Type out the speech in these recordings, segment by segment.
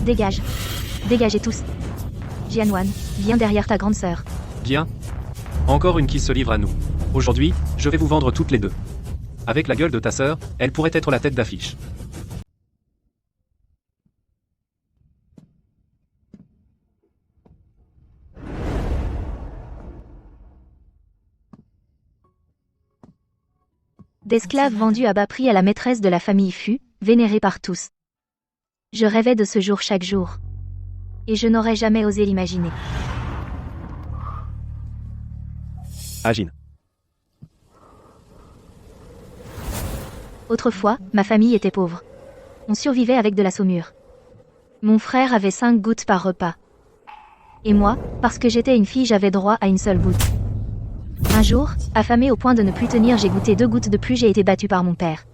Dégage. Dégagez tous. Jianwan, viens derrière ta grande sœur. Bien. Encore une qui se livre à nous. Aujourd'hui, je vais vous vendre toutes les deux. Avec la gueule de ta sœur, elle pourrait être la tête d'affiche. D'esclaves vendus à bas prix à la maîtresse de la famille Fu, vénérée par tous. Je rêvais de ce jour chaque jour. Et je n'aurais jamais osé l'imaginer. Agine. Autrefois, ma famille était pauvre. On survivait avec de la saumure. Mon frère avait 5 gouttes par repas. Et moi, parce que j'étais une fille, j'avais droit à une seule goutte. Un jour, affamée au point de ne plus tenir, j'ai goûté 2 gouttes de plus, j'ai été battue par mon père.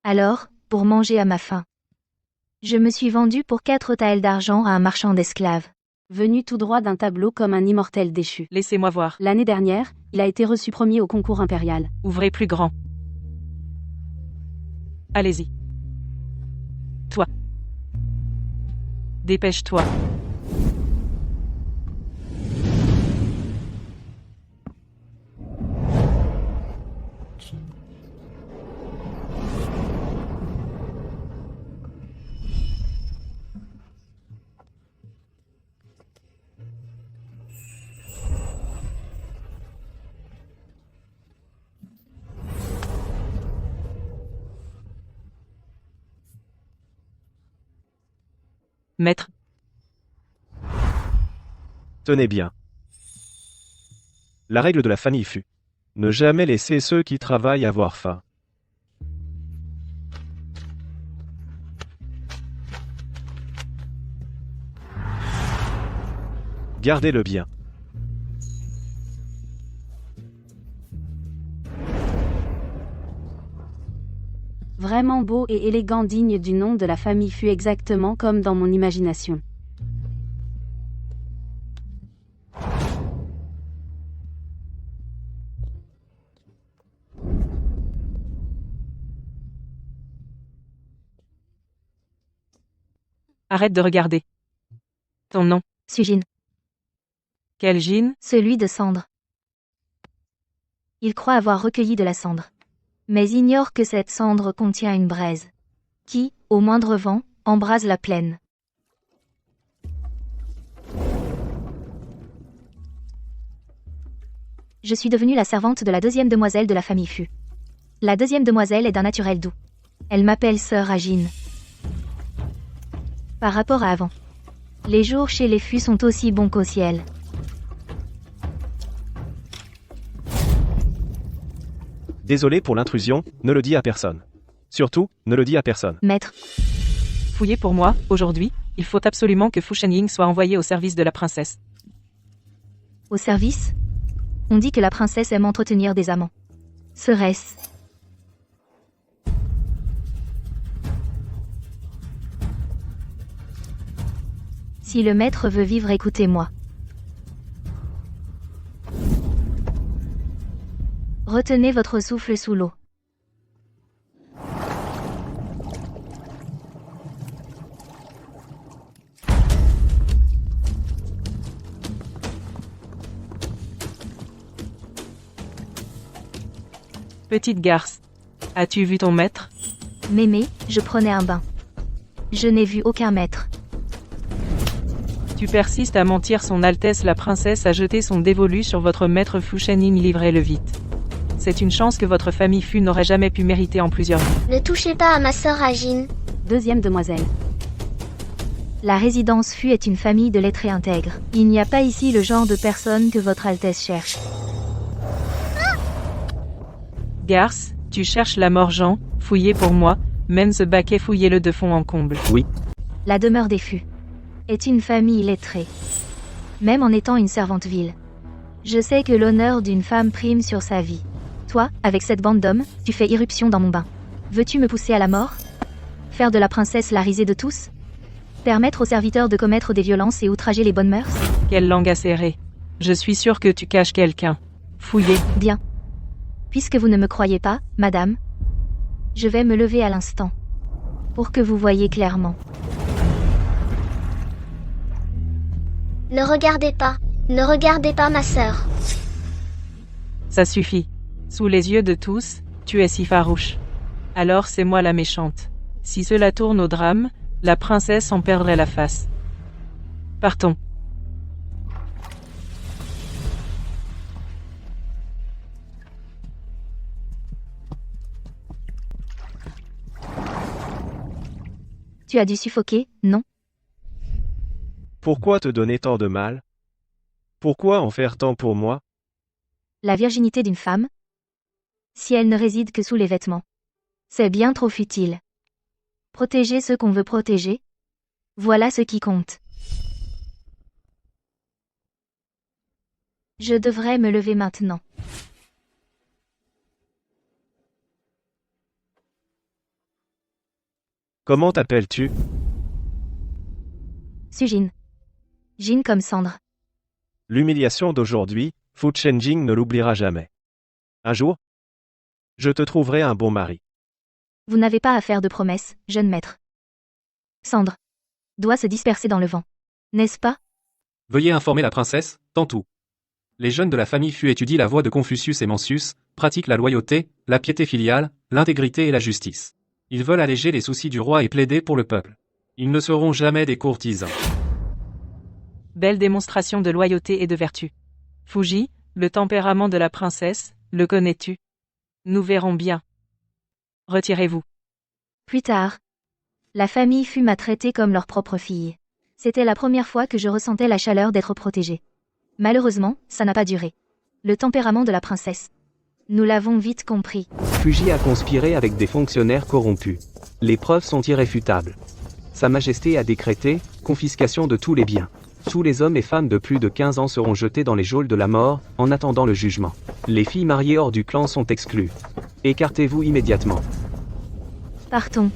Alors, pour manger à ma faim, je me suis vendue pour 4 taels d'argent à un marchand d'esclaves, venu tout droit d'un tableau comme un immortel déchu. Laissez-moi voir. L'année dernière, il a été reçu premier au concours impérial. Ouvrez plus grand. Allez-y. Toi. Dépêche-toi. Maître. Tenez bien. La règle de la famille Fu. Ne jamais laisser ceux qui travaillent avoir faim. Gardez-le bien. Vraiment beau et élégant, digne du nom de la famille Fu, exactement comme dans mon imagination. Arrête de regarder. Ton nom. Sujin, Quel Jin? celui de cendre. Il croit avoir recueilli de la cendre, mais ignore que cette cendre contient une braise, qui, au moindre vent, embrase la plaine. Je suis devenue la servante de la 2e demoiselle de la famille Fu. La 2e demoiselle est d'un naturel doux. Elle m'appelle sœur Agine. Par rapport à avant, les jours chez les Fu sont aussi bons qu'au ciel. Désolé pour l'intrusion, ne le dis à personne. Surtout, ne le dis à personne. Maître, Fouillez pour moi, aujourd'hui, il faut absolument que Fu Shenying soit envoyé au service de la princesse. au service? On dit que la princesse aime entretenir des amants. Serait-ce? Si le maître veut vivre, écoutez-moi. Retenez votre souffle sous l'eau. Petite garce. As-tu vu ton maître? Mémé, je prenais un bain. Je n'ai vu aucun maître. Tu persistes à mentir. Son Altesse la princesse a jeté son dévolu sur votre maître Fu Shenying, livrez-le vite. C'est une chance que votre famille Fu n'aurait jamais pu mériter en plusieurs vies. Ne touchez pas à ma sœur Agine. 2e demoiselle. La résidence Fu est une famille de lettrés intègres. Il n'y a pas ici le genre de personne que votre Altesse cherche. Garce, tu cherches la mort Jean, fouillez pour moi, mène ce baquet, fouillez-le de fond en comble. Oui. La demeure des Fu est une famille lettrée. Même en étant une servante vile, je sais que l'honneur d'une femme prime sur sa vie. Toi, avec cette bande d'hommes, tu fais irruption dans mon bain. Veux-tu me pousser à la mort? Faire de la princesse la risée de tous? Permettre aux serviteurs de commettre des violences et outrager les bonnes mœurs? Quelle langue acérée. Je suis sûr que tu caches quelqu'un. Fouillez. Bien. Puisque vous ne me croyez pas, madame, je vais me lever à l'instant. Pour que vous voyiez clairement. Ne regardez pas. Ne regardez pas ma sœur. Ça suffit. Sous les yeux de tous, tu es si farouche. Alors c'est moi la méchante. Si cela tourne au drame, la princesse en perdrait la face. Partons. Tu as dû suffoquer, non? Pourquoi te donner tant de mal? Pourquoi en faire tant pour moi? La virginité d'une femme? Si elle ne réside que sous les vêtements. C'est bien trop futile. Protéger ceux qu'on veut protéger? Voilà ce qui compte. Je devrais me lever maintenant. Comment t'appelles-tu? Sujin. Jin comme cendre. L'humiliation d'aujourd'hui, Fu Chenjing ne l'oubliera jamais. Un jour, je te trouverai un bon mari. Vous n'avez pas à faire de promesses, jeune maître. Cendre doit se disperser dans le vent. N'est-ce pas? Veuillez informer la princesse, Tantou. Les jeunes de la famille Fu étudient la voie de Confucius et Mencius, pratiquent la loyauté, la piété filiale, l'intégrité et la justice. Ils veulent alléger les soucis du roi et plaider pour le peuple. Ils ne seront jamais des courtisans. Belle démonstration de loyauté et de vertu. Fuji, le tempérament de la princesse, le connais-tu? Nous verrons bien. Retirez-vous. Plus tard, la famille Fu m'a traité comme leur propre fille. C'était la première fois que je ressentais la chaleur d'être protégée. Malheureusement, ça n'a pas duré. Le tempérament de la princesse. Nous l'avons vite compris. Fuji a conspiré avec des fonctionnaires corrompus. Les preuves sont irréfutables. Sa Majesté a décrété confiscation de tous les biens. Tous les hommes et femmes de plus de 15 ans seront jetés dans les geôles de la mort, en attendant le jugement. Les filles mariées hors du clan sont exclues. Écartez-vous immédiatement. Partons.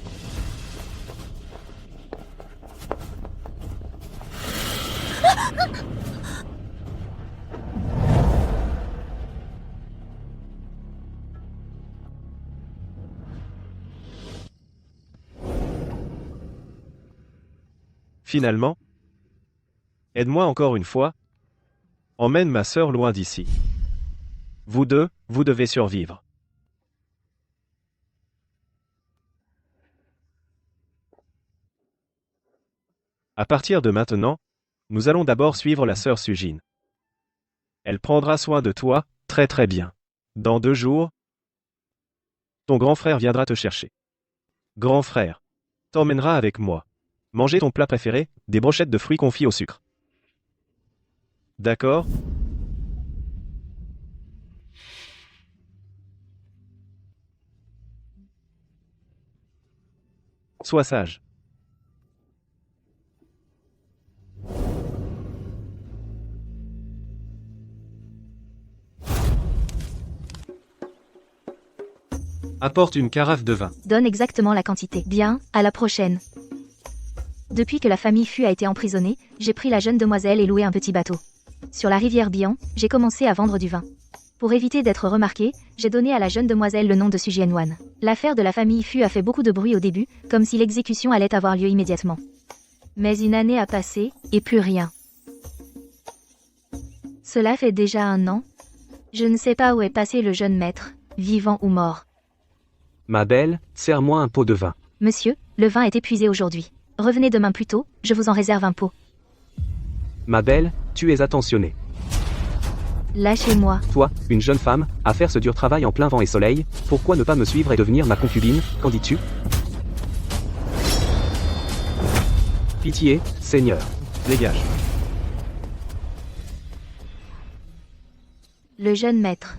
Finalement, aide-moi encore une fois. Emmène ma sœur loin d'ici. Vous deux, vous devez survivre. À partir de maintenant, nous allons d'abord suivre la sœur Sujin. Elle prendra soin de toi, très très bien. Dans 2 jours, ton grand frère viendra te chercher. Grand frère, t'emmènera avec moi. Manger ton plat préféré, des brochettes de fruits confits au sucre. D'accord? Sois sage. Apporte une carafe de vin. Donne exactement la quantité. Bien, à la prochaine. Depuis que la famille Fu a été emprisonnée, j'ai pris la jeune demoiselle et loué un petit bateau. Sur la rivière Bian, j'ai commencé à vendre du vin. Pour éviter d'être remarqué, j'ai donné à la jeune demoiselle le nom de Sujienwan. L'affaire de la famille Fu a fait beaucoup de bruit au début, comme si l'exécution allait avoir lieu immédiatement. Mais une année a passé, et plus rien. Cela fait déjà 1 an. Je ne sais pas où est passé le jeune maître, vivant ou mort. Ma belle, serre-moi un pot de vin. Monsieur, le vin est épuisé aujourd'hui. Revenez demain plus tôt, je vous en réserve un pot. Ma belle, tu es attentionnée. Lâchez-moi. Toi, une jeune femme, à faire ce dur travail en plein vent et soleil, pourquoi ne pas me suivre et devenir ma concubine, qu'en dis-tu? Pitié, Seigneur. Dégage. Le jeune maître.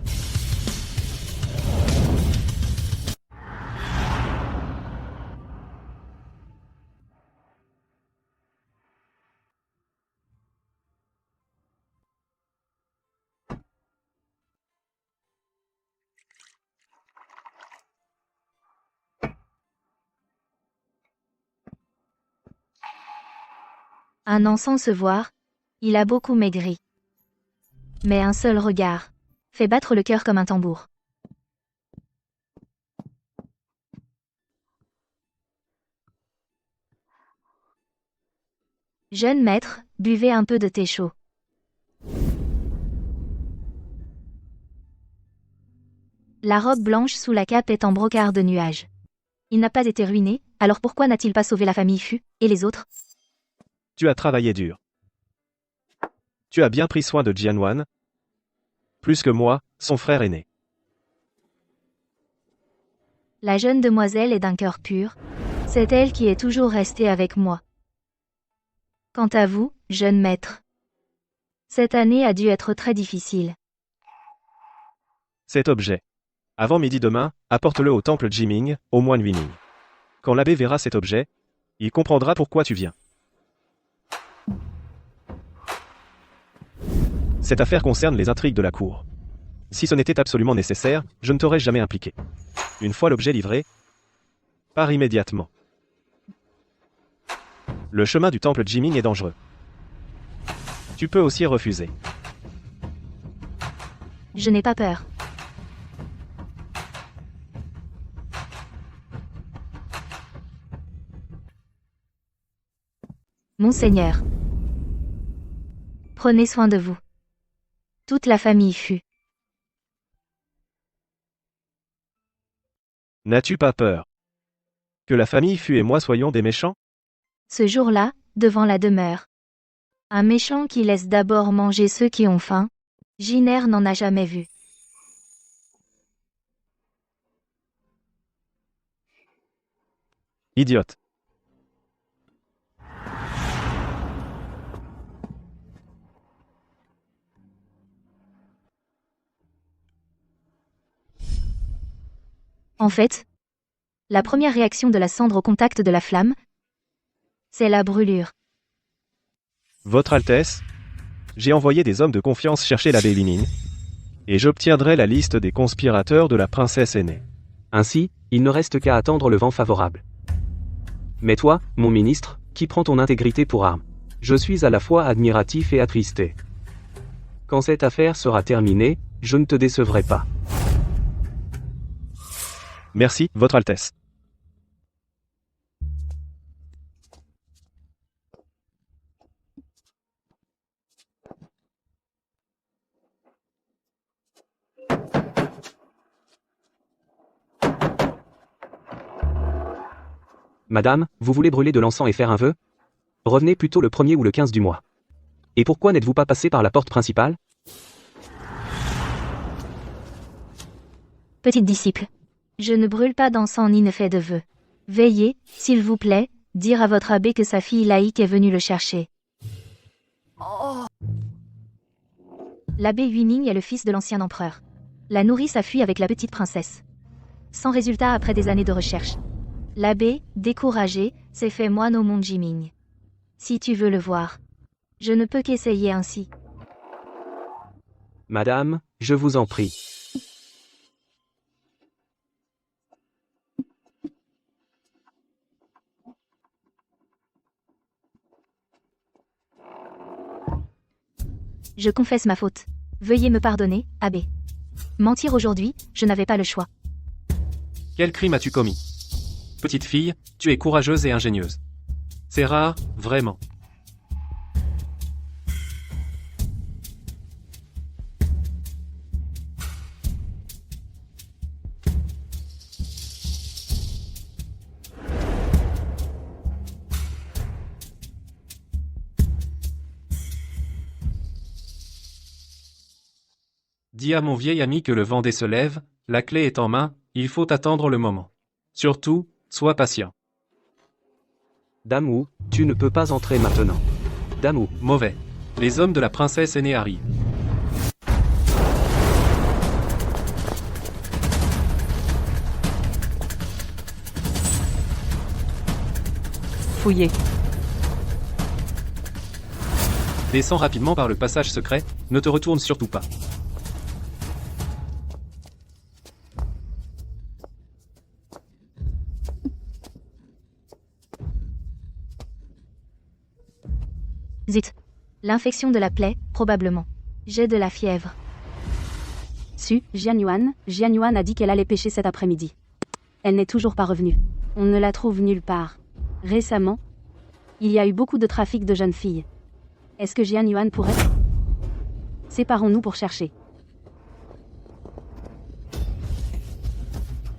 Un an sans se voir, il a beaucoup maigri. Mais un seul regard fait battre le cœur comme un tambour. Jeune maître, buvez un peu de thé chaud. La robe blanche sous la cape est en brocart de nuages. Il n'a pas été ruiné, alors pourquoi n'a-t-il pas sauvé la famille Fu, et les autres? Tu as travaillé dur. Tu as bien pris soin de Jianwan. Plus que moi, son frère aîné. La jeune demoiselle est d'un cœur pur. C'est elle qui est toujours restée avec moi. Quant à vous, jeune maître, cette année a dû être très difficile. Cet objet. Avant midi demain, apporte-le au temple Jiming, au moine Huining. Quand l'abbé verra cet objet, il comprendra pourquoi tu viens. Cette affaire concerne les intrigues de la cour. Si ce n'était absolument nécessaire, je ne t'aurais jamais impliqué. Une fois l'objet livré, pars immédiatement. Le chemin du temple Jiming est dangereux. Tu peux aussi refuser. Je n'ai pas peur. Monseigneur, prenez soin de vous. Toute la famille Fu. N'as-tu pas peur que la famille Fu et moi soyons des méchants? Ce jour-là, devant la demeure. Un méchant qui laisse d'abord manger ceux qui ont faim. Jiner n'en a jamais vu. Idiote. En fait, la première réaction de la cendre au contact de la flamme, c'est la brûlure. Votre Altesse, j'ai envoyé des hommes de confiance chercher l'abbé Lining, et j'obtiendrai la liste des conspirateurs de la princesse aînée. Ainsi, il ne reste qu'à attendre le vent favorable. Mais toi, mon ministre, qui prends ton intégrité pour arme, je suis à la fois admiratif et attristé. Quand cette affaire sera terminée, je ne te décevrai pas. Merci, Votre Altesse. Madame, vous voulez brûler de l'encens et faire un vœu? Revenez plutôt le 1er ou le 15 du mois. Et pourquoi n'êtes-vous pas passé par la porte principale? Petite disciple. Je ne brûle pas d'encens ni ne fais de vœux. Veillez, s'il vous plaît, dire à votre abbé que sa fille laïque est venue le chercher. L'abbé Huining est le fils de l'ancien empereur. La nourrice a fui avec la petite princesse. Sans résultat après des années de recherche. L'abbé, découragé, s'est fait moine au mont Jiming. Si tu veux le voir. Je ne peux qu'essayer ainsi. Madame, je vous en prie. Je confesse ma faute. Veuillez me pardonner, abbé. Mentir aujourd'hui, je n'avais pas le choix. Quel crime as-tu commis? Petite fille, tu es courageuse et ingénieuse. C'est rare, vraiment. Dis à mon vieil ami que le Vendée se lève, la clé est en main, il faut attendre le moment. Surtout, sois patient. Damou, tu ne peux pas entrer maintenant. Damou, Mauvais. Les hommes de la princesse aînée arrivent. Fouillez. Descends rapidement par le passage secret, ne te retourne surtout pas. Zut. L'infection de la plaie, probablement. J'ai de la fièvre. Jian Yuan a dit qu'elle allait pêcher cet après-midi. Elle n'est toujours pas revenue. On ne la trouve nulle part. Récemment, il y a eu beaucoup de trafic de jeunes filles. Est-ce que Jian Yuan pourrait... Séparons-nous pour chercher.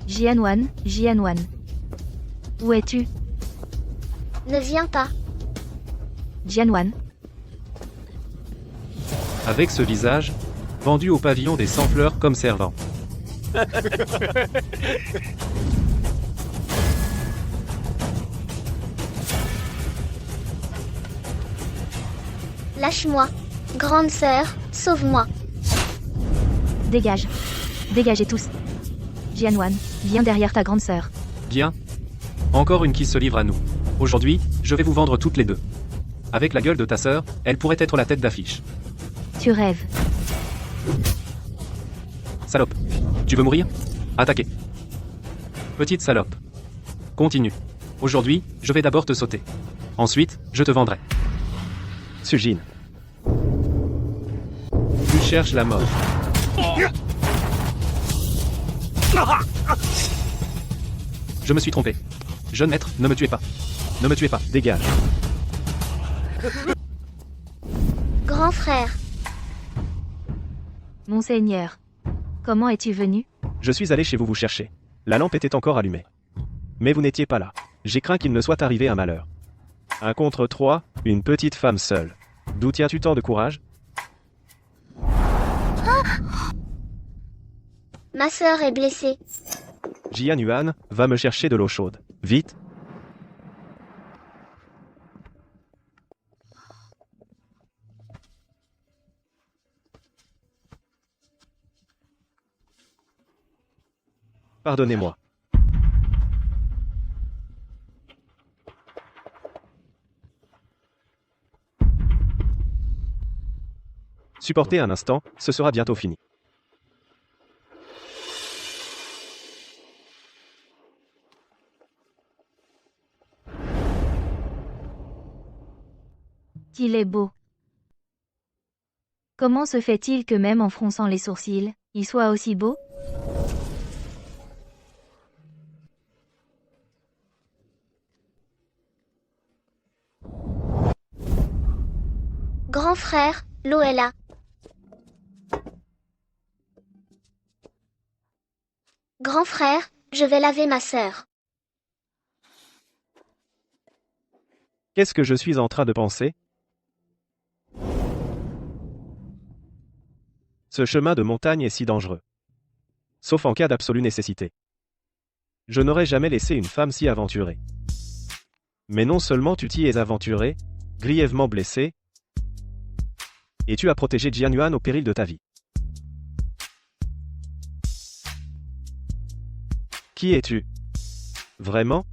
Jianwan. Où es-tu? Ne viens pas. Jianwan. Avec ce visage, vendu au pavillon des 100 fleurs comme servant. Lâche-moi. Grande sœur, sauve-moi. Dégage. Dégagez tous. Jianwan, viens derrière ta grande sœur. Bien. Encore une qui se livre à nous. Aujourd'hui, je vais vous vendre toutes les deux. Avec la gueule de ta sœur, elle pourrait être la tête d'affiche. Tu rêves. Salope. Tu veux mourir? Attaquez. Petite salope. Continue. Aujourd'hui, je vais d'abord te sauter. Ensuite, je te vendrai. Sujin. Tu cherches la mort. Je me suis trompé. Jeune maître, ne me tuez pas. Ne me tuez pas. Dégage. Grand frère. Monseigneur. Comment es-tu venu? Je suis allé chez vous chercher. La lampe était encore allumée. Mais vous n'étiez pas là. J'ai craint qu'il ne soit arrivé un malheur. 1 contre 3, une petite femme seule. D'où tiens-tu tant de courage? Ma sœur est blessée. Jian Yuan, va me chercher de l'eau chaude. Vite. Pardonnez-moi. Supportez un instant, ce sera bientôt fini. Il est beau. Comment se fait-il que même en fronçant les sourcils, il soit aussi beau? Grand frère, l'eau est là. Grand frère, je vais laver ma sœur. Qu'est-ce que je suis en train de penser? Ce chemin de montagne est si dangereux. Sauf en cas d'absolue nécessité. Je n'aurais jamais laissé une femme s'y aventurer. Mais non seulement tu t'y es aventuré, grièvement blessé, et tu as protégé Jian Yuan au péril de ta vie. Qui es-tu? Vraiment?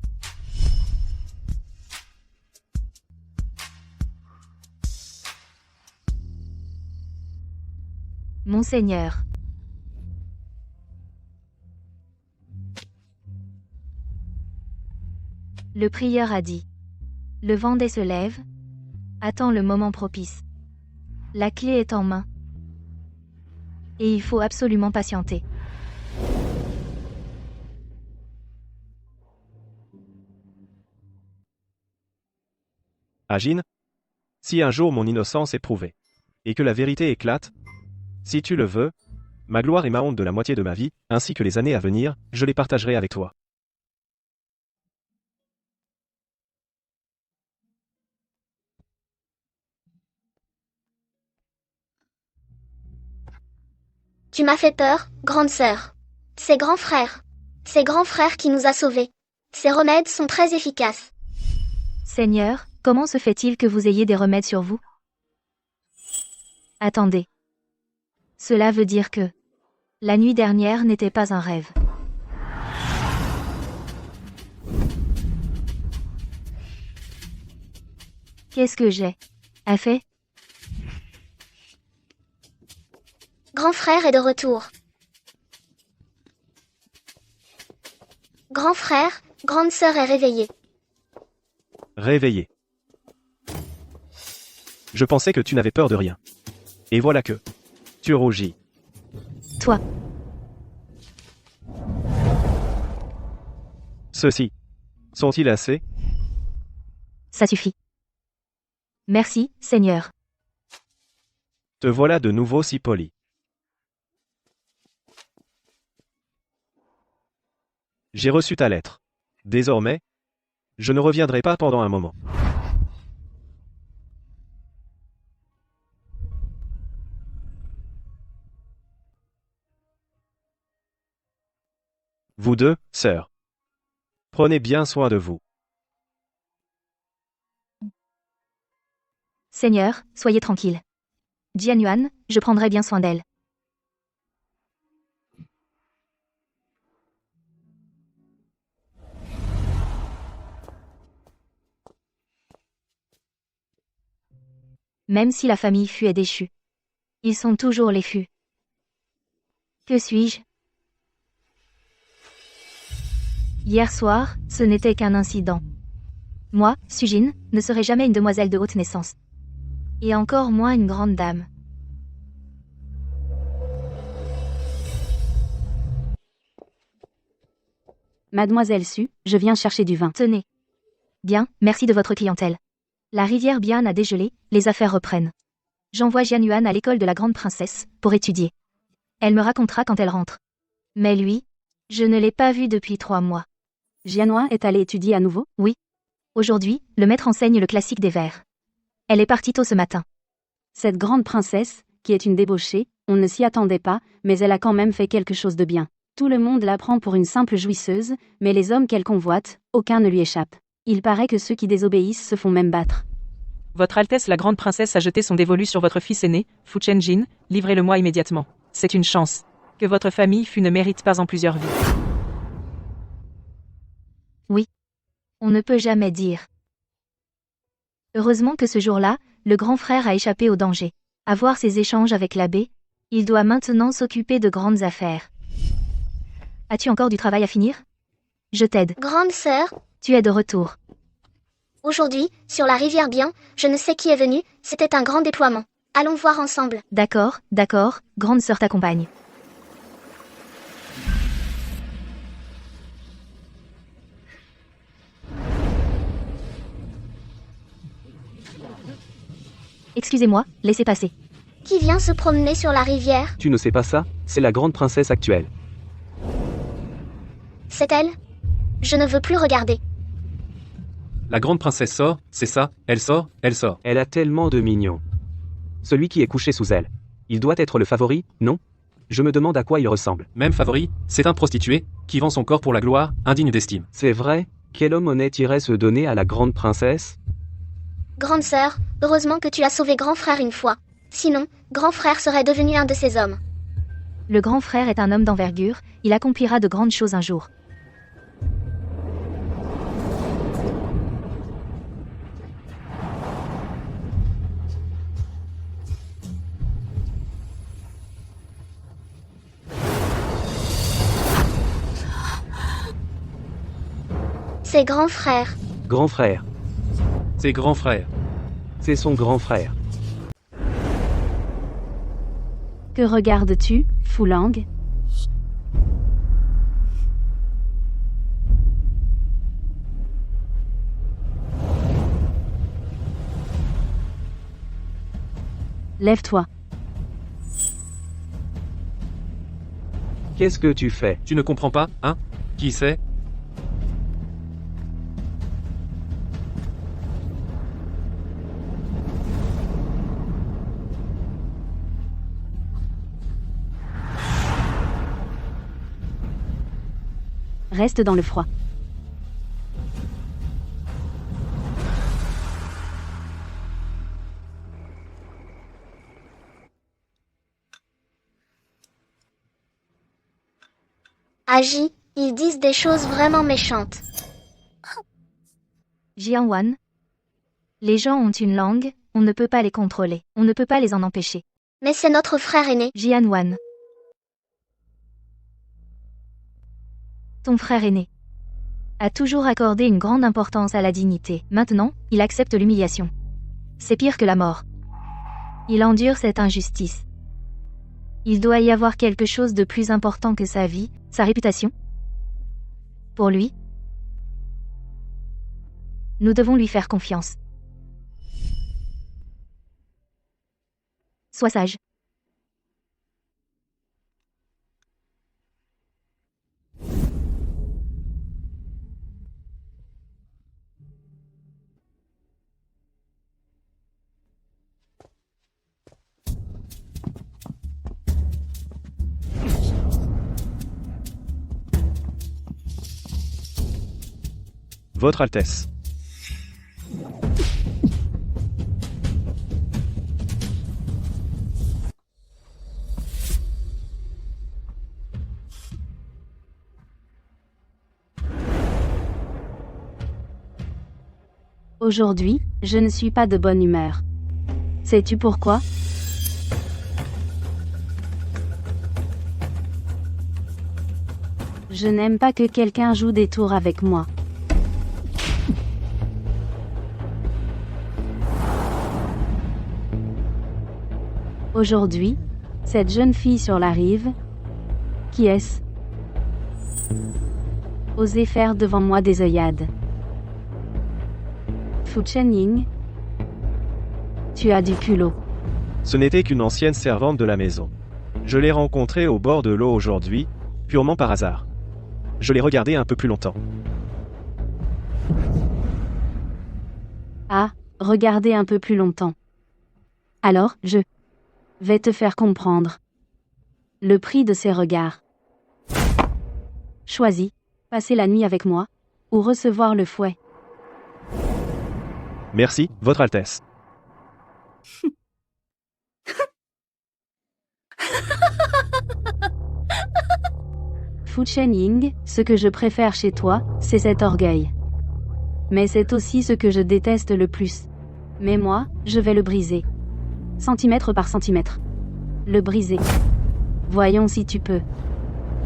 Monseigneur. Le prieur a dit. Le Vendée se lève. Attends le moment propice. La clé est en main. Et il faut absolument patienter. Ajin, si un jour mon innocence est prouvée, et que la vérité éclate, si tu le veux, ma gloire et ma honte de la moitié de ma vie, ainsi que les années à venir, je les partagerai avec toi. Tu m'as fait peur, grande sœur. C'est grand frère. C'est grand frère qui nous a sauvés. Ces remèdes sont très efficaces. Seigneur, comment se fait-il que vous ayez des remèdes sur vous? Attendez. Cela veut dire que la nuit dernière n'était pas un rêve. Qu'est-ce que j'ai fait? Grand frère est de retour. Grand frère, grande sœur est réveillée. Réveillé. Je pensais que tu n'avais peur de rien. Et voilà que... Tu rougis. Toi, Ceux-ci. Sont-ils assez? ça suffit. Merci, Seigneur. Te voilà de nouveau si poli. J'ai reçu ta lettre. Désormais, je ne reviendrai pas pendant un moment. Vous deux, sœurs. Prenez bien soin de vous. Seigneur, soyez tranquille. Jianyuan, je prendrai bien soin d'elle. Même si la famille Fu est déchue. Ils sont toujours les Fu. Que suis-je? Hier soir, ce n'était qu'un incident. Moi, Sujin, ne serai jamais une demoiselle de haute naissance. Et encore moins une grande dame. Mademoiselle Su, je viens chercher du vin. Tenez. Bien, merci de votre clientèle. La rivière Bian a dégelé, les affaires reprennent. J'envoie Jianyuan à l'école de la grande princesse, pour étudier. Elle me racontera quand elle rentre. Mais lui, je ne l'ai pas vu depuis 3 mois. Jianyuan est allée étudier à nouveau? Aujourd'hui, le maître enseigne le classique des vers. Elle est partie tôt ce matin. Cette grande princesse, qui est une débauchée, on ne s'y attendait pas, mais elle a quand même fait quelque chose de bien. Tout le monde la prend pour une simple jouisseuse, mais les hommes qu'elle convoite, aucun ne lui échappe. Il paraît que ceux qui désobéissent se font même battre. Votre Altesse la grande princesse a jeté son dévolu sur votre fils aîné, Fu Chenjin, livrez-le-moi immédiatement. C'est une chance. Que votre famille Fu ne mérite pas en plusieurs vies. On ne peut jamais dire. Heureusement que ce jour-là, le grand frère a échappé au danger. À voir ses échanges avec l'abbé, il doit maintenant s'occuper de grandes affaires. As-tu encore du travail à finir? Je t'aide. Grande sœur, Tu es de retour. aujourd'hui, sur la rivière Bian, je ne sais qui est venu, c'était un grand déploiement. Allons voir ensemble. D'accord, grande sœur t'accompagne. Excusez-moi, laissez passer. Qui vient se promener sur la rivière? Tu ne sais pas ça? C'est la grande princesse actuelle. C'est elle? Je ne veux plus regarder. La grande princesse sort, c'est ça, elle sort, elle sort. Elle a tellement de mignons. Celui qui est couché sous elle. Il doit être le favori, non? Je me demande à quoi il ressemble. Même favori, c'est un prostitué, qui vend son corps pour la gloire, indigne d'estime. C'est vrai? Quel homme honnête irait se donner à la grande princesse? Grande sœur, heureusement que tu as sauvé grand frère une fois. Sinon, grand frère serait devenu un de ces hommes. Le grand frère est un homme d'envergure, il accomplira de grandes choses un jour. C'est grand frère. Grand frère. C'est grand frère. C'est son grand frère. Que regardes-tu, Fulang? Lève-toi. Qu'est-ce que tu fais? Tu ne comprends pas, hein? Qui c'est? Reste dans le froid. Agis, ils disent des choses vraiment méchantes. Jianwan. Les gens ont une langue, on ne peut pas les contrôler, on ne peut pas les en empêcher. Mais c'est notre frère aîné. Jianwan. Ton frère aîné a toujours accordé une grande importance à la dignité. Maintenant, il accepte l'humiliation. C'est pire que la mort. Il endure cette injustice. Il doit y avoir quelque chose de plus important que sa vie, sa réputation. Pour lui, nous devons lui faire confiance. Sois sage. Votre Altesse. Aujourd'hui, je ne suis pas de bonne humeur. Sais-tu pourquoi? Je n'aime pas que quelqu'un joue des tours avec moi. Aujourd'hui, cette jeune fille sur la rive, qui est-ce? Osait faire devant moi des œillades. Fu Chenying, tu as du culot. Ce n'était qu'une ancienne servante de la maison. Je l'ai rencontrée au bord de l'eau aujourd'hui, purement par hasard. Je l'ai regardée un peu plus longtemps. Ah, regardez un peu plus longtemps. Alors, je vais te faire comprendre le prix de ces regards. Choisis, passer la nuit avec moi, ou recevoir le fouet. Merci, Votre Altesse. Fu Chenying, ce que je préfère chez toi, c'est cet orgueil. Mais c'est aussi ce que je déteste le plus. Mais moi, je vais le briser. Centimètre par centimètre. Le briser. Voyons si tu peux.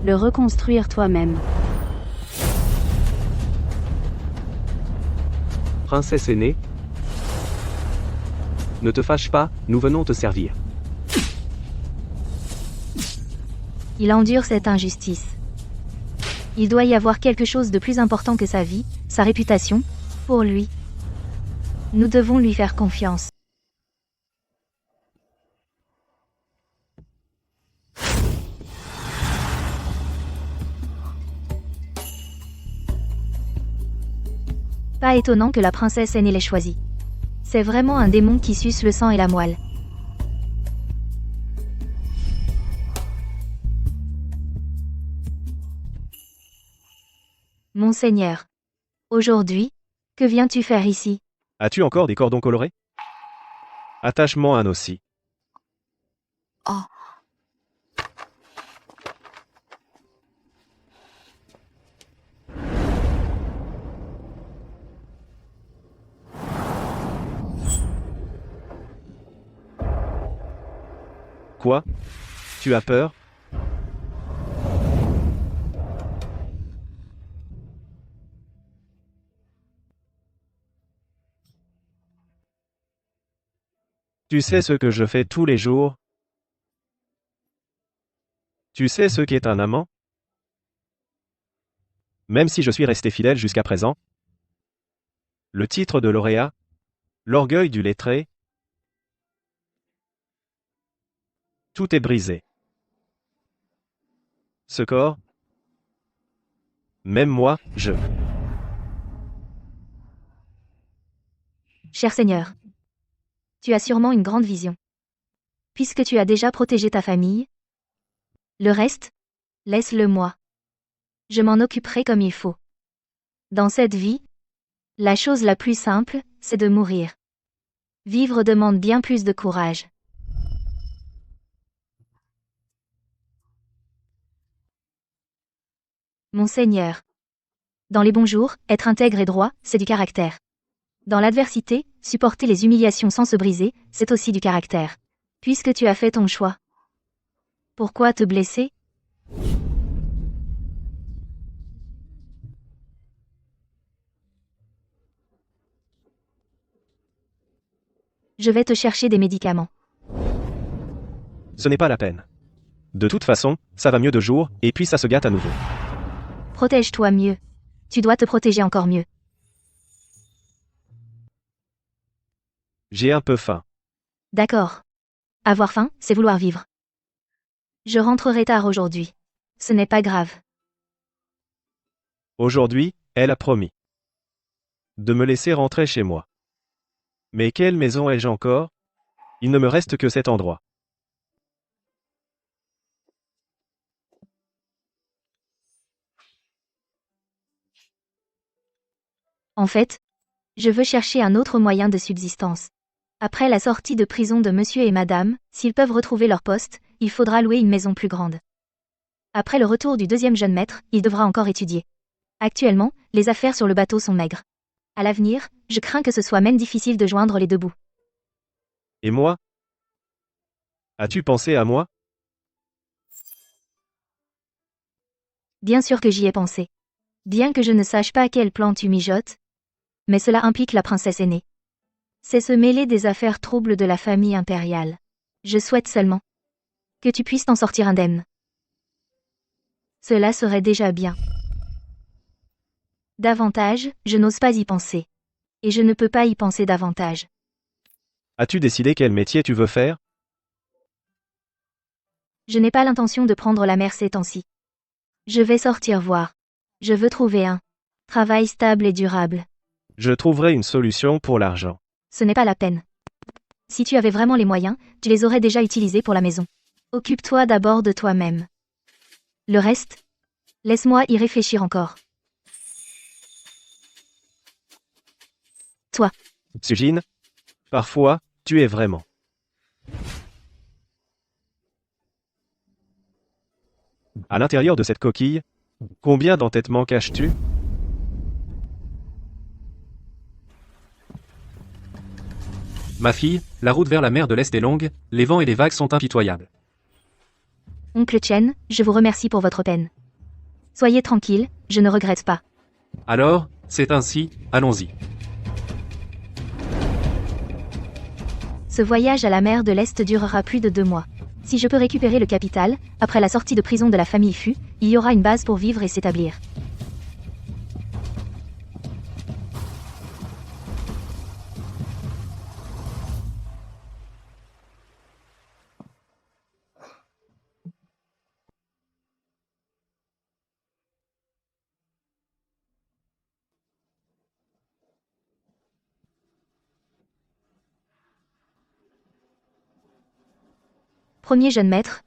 Le reconstruire toi-même. Princesse aînée, ne te fâche pas, nous venons te servir. Il endure cette injustice. Il doit y avoir quelque chose de plus important que sa vie, sa réputation. Pour lui, nous devons lui faire confiance. Pas étonnant que la princesse aînée l'ait choisi. C'est vraiment un démon qui suce le sang et la moelle. Monseigneur. Aujourd'hui, que viens-tu faire ici? As-tu encore des cordons colorés? Attache-moi un aussi. Quoi? Tu as peur? Tu sais ce que je fais tous les jours? Tu sais ce qu'est un amant? Même si je suis resté fidèle jusqu'à présent? Le titre de lauréat? L'orgueil du lettré? Tout est brisé. Ce corps? Même moi, je... Cher Seigneur. Tu as sûrement une grande vision. Puisque tu as déjà protégé ta famille, le reste, laisse-le moi. Je m'en occuperai comme il faut. Dans cette vie, la chose la plus simple, c'est de mourir. Vivre demande bien plus de courage. Monseigneur. Dans les bons jours, être intègre et droit, c'est du caractère. Dans l'adversité, supporter les humiliations sans se briser, c'est aussi du caractère. Puisque tu as fait ton choix. Pourquoi te blesser? Je vais te chercher des médicaments. Ce n'est pas la peine. De toute façon, ça va mieux de jour, et puis ça se gâte à nouveau. Protège-toi mieux. Tu dois te protéger encore mieux. J'ai un peu faim. D'accord. Avoir faim, c'est vouloir vivre. Je rentrerai tard aujourd'hui. Ce n'est pas grave. Aujourd'hui, elle a promis de me laisser rentrer chez moi. Mais quelle maison ai-je encore? Il ne me reste que cet endroit. En fait, je veux chercher un autre moyen de subsistance. Après la sortie de prison de monsieur et madame, s'ils peuvent retrouver leur poste, il faudra louer une maison plus grande. Après le retour du deuxième jeune maître, il devra encore étudier. Actuellement, les affaires sur le bateau sont maigres. À l'avenir, je crains que ce soit même difficile de joindre les deux bouts. Et moi? As-tu pensé à moi? Bien sûr que j'y ai pensé. Bien que je ne sache pas quel plan tu mijotes, mais cela implique la princesse aînée. C'est se mêler des affaires troubles de la famille impériale. Je souhaite seulement que tu puisses t'en sortir indemne. Cela serait déjà bien. Davantage, je n'ose pas y penser. Et je ne peux pas y penser davantage. As-tu décidé quel métier tu veux faire? Je n'ai pas l'intention de prendre la mer ces temps-ci. Je vais sortir voir. Je veux trouver un travail stable et durable. Je trouverai une solution pour l'argent. Ce n'est pas la peine. Si tu avais vraiment les moyens, tu les aurais déjà utilisés pour la maison. Occupe-toi d'abord de toi-même. Le reste, laisse-moi y réfléchir encore. Toi, Sujin, parfois, tu es vraiment. À l'intérieur de cette coquille, combien d'entêtements caches-tu? Ma fille, la route vers la mer de l'Est est longue, les vents et les vagues sont impitoyables. oncle Chen, je vous remercie pour votre peine. Soyez tranquille, je ne regrette pas. Alors, c'est ainsi, allons-y. Ce voyage à la mer de l'Est durera plus de 2 mois. Si je peux récupérer le capital, après la sortie de prison de la famille Fu, il y aura une base pour vivre et s'établir. Premier jeune maître.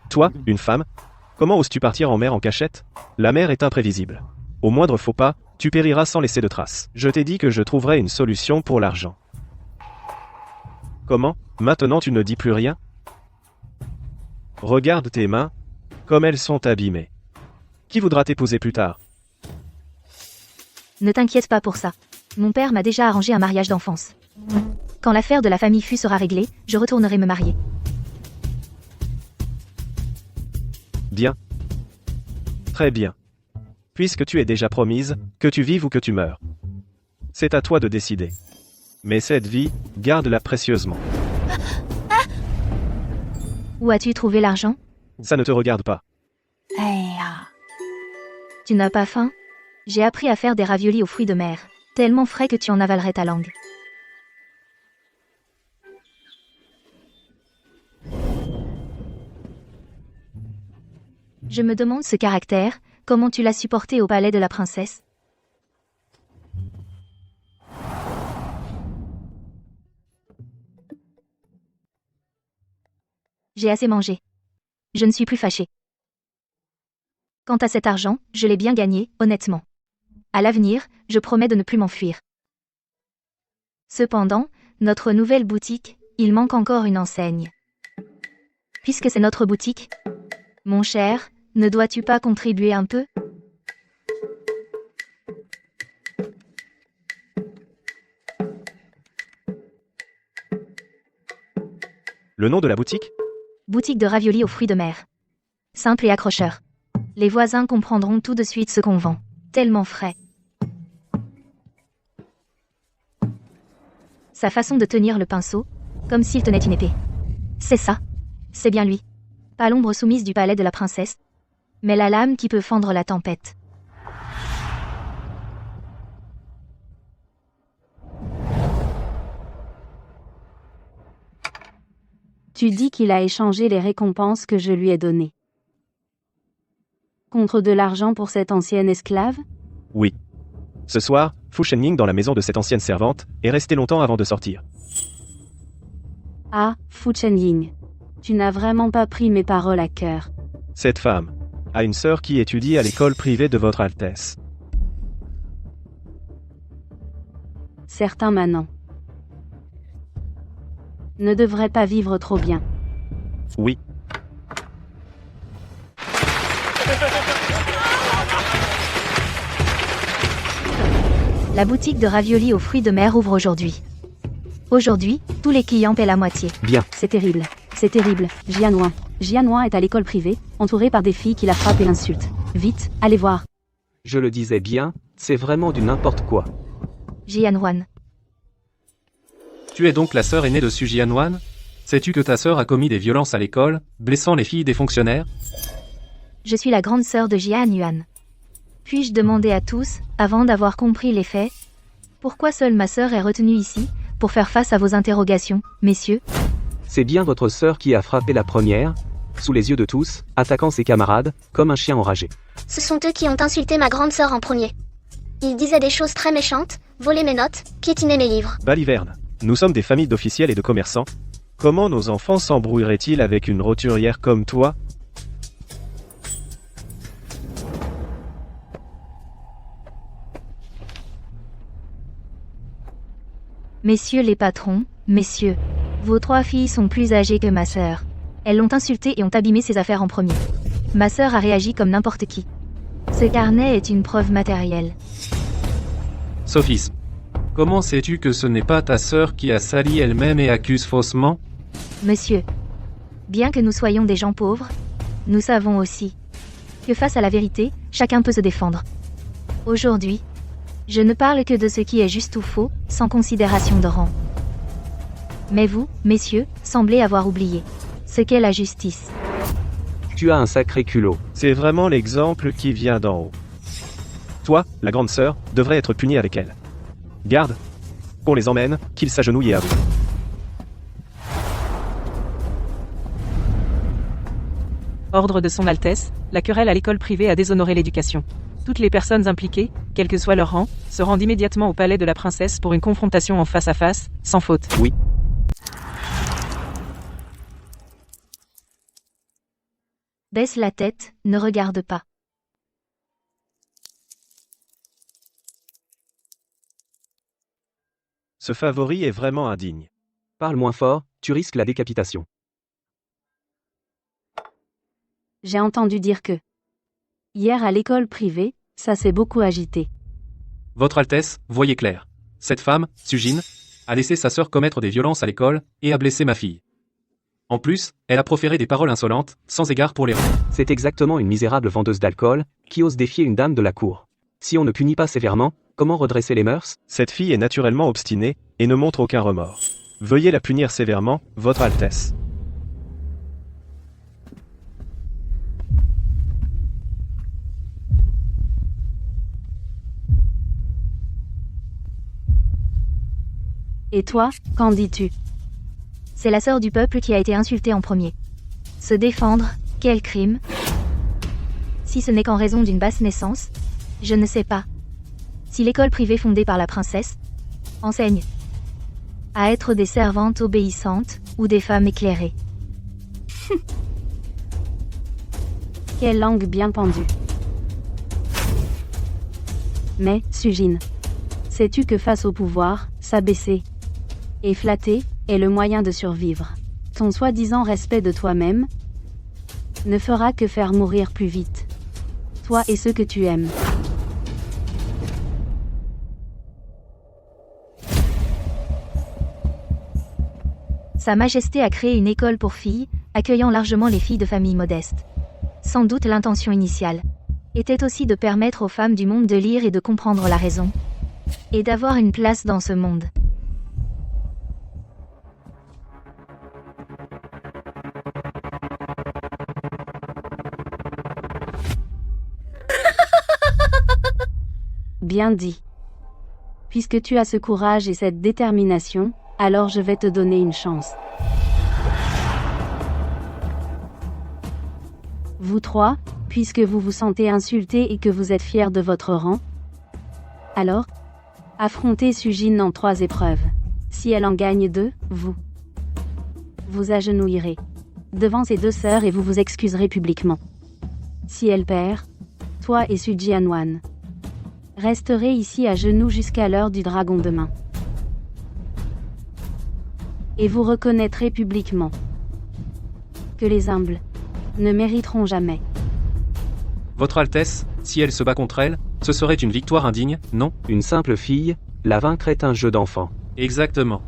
Toi, une femme? Comment oses-tu partir en mer en cachette? La mer est imprévisible. Au moindre faux pas, tu périras sans laisser de traces. Je t'ai dit que je trouverais une solution pour l'argent. Comment? Maintenant tu ne dis plus rien? Regarde tes mains, comme elles sont abîmées. Qui voudra t'épouser plus tard? Ne t'inquiète pas pour ça. Mon père m'a déjà arrangé un mariage d'enfance. Quand l'affaire de la famille Fu sera réglée, je retournerai me marier. Bien. Très bien. Puisque tu es déjà promise, que tu vives ou que tu meurs. C'est à toi de décider. Mais cette vie, garde-la précieusement. Où as-tu trouvé l'argent? Ça ne te regarde pas. Tu n'as pas faim? J'ai appris à faire des raviolis aux fruits de mer, tellement frais que tu en avalerais ta langue. Je me demande ce caractère, comment tu l'as supporté au palais de la princesse? J'ai assez mangé. Je ne suis plus fâchée. Quant à cet argent, je l'ai bien gagné, honnêtement. À l'avenir, je promets de ne plus m'enfuir. Cependant, notre nouvelle boutique, il manque encore une enseigne. Puisque c'est notre boutique, mon cher, ne dois-tu pas contribuer un peu? Le nom de la boutique? Boutique de raviolis aux fruits de mer. Simple et accrocheur. Les voisins comprendront tout de suite ce qu'on vend. Tellement frais. Sa façon de tenir le pinceau, comme s'il tenait une épée. C'est ça. C'est bien lui. Pas l'ombre soumise du palais de la princesse, mais la lame qui peut fendre la tempête. Tu dis qu'il a échangé les récompenses que je lui ai données. Contre de l'argent pour cette ancienne esclave? Oui. Ce soir, Fu Shenying dans la maison de cette ancienne servante est resté longtemps avant de sortir. Ah, Fu Chenying. Tu n'as vraiment pas pris mes paroles à cœur. Cette femme a une sœur qui étudie à l'école privée de votre Altesse. Certains manants ne devraient pas vivre trop bien. Oui. La boutique de raviolis aux fruits de mer ouvre aujourd'hui. Aujourd'hui, tous les clients paient la moitié. Bien. C'est terrible. C'est terrible. Jianwan. Jianwan est à l'école privée, entouré par des filles qui la frappent et l'insultent. Vite, allez voir. Je le disais bien, c'est vraiment du n'importe quoi. Jianwan. Tu es donc la sœur aînée de Su Jianwan? Sais-tu que ta sœur a commis des violences à l'école, blessant les filles des fonctionnaires? Je suis la grande sœur de Jian Yuan. Puis-je demander à tous, avant d'avoir compris les faits, pourquoi seule ma sœur est retenue ici, pour faire face à vos interrogations, messieurs? C'est bien votre sœur qui a frappé la première, sous les yeux de tous, attaquant ses camarades, comme un chien enragé. Ce sont eux qui ont insulté ma grande sœur en premier. Ils disaient des choses très méchantes, volaient mes notes, piétinaient mes livres. Baliverne, nous sommes des familles d'officiels et de commerçants. Comment nos enfants s'embrouilleraient-ils avec une roturière comme toi? Messieurs les patrons, messieurs, vos 3 filles sont plus âgées que ma sœur. Elles l'ont insultée et ont abîmé ses affaires en premier. Ma sœur a réagi comme n'importe qui. Ce carnet est une preuve matérielle. Sophisme. Comment sais-tu que ce n'est pas ta sœur qui a sali elle-même et accuse faussement? Monsieur, bien que nous soyons des gens pauvres, nous savons aussi que face à la vérité, chacun peut se défendre. Aujourd'hui, je ne parle que de ce qui est juste ou faux, sans considération de rang. Mais vous, messieurs, semblez avoir oublié ce qu'est la justice. Tu as un sacré culot. C'est vraiment l'exemple qui vient d'en haut. Toi, la grande sœur, devrais être punie avec elle. Garde, qu'on les emmène, qu'ils s'agenouillent et avouent. Ordre de son Altesse, la querelle à l'école privée a déshonoré l'éducation. Toutes les personnes impliquées, quel que soit leur rang, se rendent immédiatement au palais de la princesse pour une confrontation en face à face, sans faute. Oui. Baisse la tête, ne regarde pas. Ce favori est vraiment indigne. Parle moins fort, tu risques la décapitation. J'ai entendu dire que hier à l'école privée, ça s'est beaucoup agité. Votre Altesse, voyez clair. Cette femme, Sujin, a laissé sa sœur commettre des violences à l'école et a blessé ma fille. En plus, elle a proféré des paroles insolentes, sans égard pour les rangs. C'est exactement une misérable vendeuse d'alcool, qui ose défier une dame de la cour. Si on ne punit pas sévèrement, comment redresser les mœurs? Cette fille est naturellement obstinée et ne montre aucun remords. Veuillez la punir sévèrement, Votre Altesse. Et toi, qu'en dis-tu? C'est la sœur du peuple qui a été insultée en premier. Se défendre, quel crime? Si ce n'est qu'en raison d'une basse naissance, je ne sais pas. Si l'école privée fondée par la princesse enseigne à être des servantes obéissantes ou des femmes éclairées. Quelle langue bien pendue. Mais, Sujin, sais-tu que face au pouvoir, s'abaisser et flatter est le moyen de survivre. Ton soi-disant respect de toi-même ne fera que faire mourir plus vite toi et ceux que tu aimes. Sa Majesté a créé une école pour filles, accueillant largement les filles de familles modestes. Sans doute l'intention initiale était aussi de permettre aux femmes du monde de lire et de comprendre la raison, et d'avoir une place dans ce monde. Bien dit. Puisque tu as ce courage et cette détermination, alors je vais te donner une chance. Vous trois, puisque vous vous sentez insultés et que vous êtes fiers de votre rang, alors, affrontez Sujin en 3 épreuves. Si elle en gagne 2, vous vous agenouillerez devant ses 2 sœurs et vous vous excuserez publiquement. Si elle perd, toi et Suji Anwan resterez ici à genoux jusqu'à l'heure du dragon demain. Et vous reconnaîtrez publiquement que les humbles ne mériteront jamais. Votre Altesse, si elle se bat contre elle, ce serait une victoire indigne, non? Une simple fille, la vaincre est un jeu d'enfant. Exactement.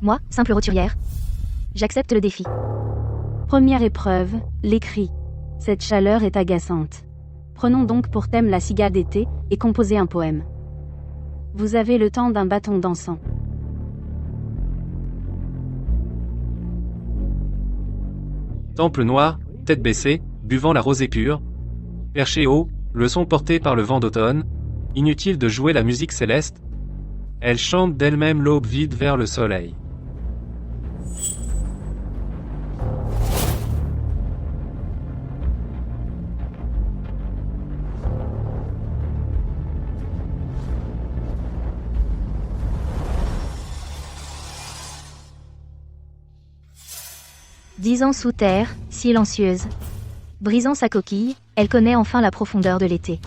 Moi, simple roturière, j'accepte le défi. Première épreuve, les cris. Cette chaleur est agaçante. Prenons donc pour thème la cigale d'été, et composez un poème. Vous avez le temps d'un bâton d'encens. Temple noir, tête baissée, buvant la rosée pure. Perché haut, le son porté par le vent d'automne. Inutile de jouer la musique céleste. Elle chante d'elle-même l'aube vide vers le soleil. 10 ans sous terre, silencieuse. Brisant sa coquille, elle connaît enfin la profondeur de l'été.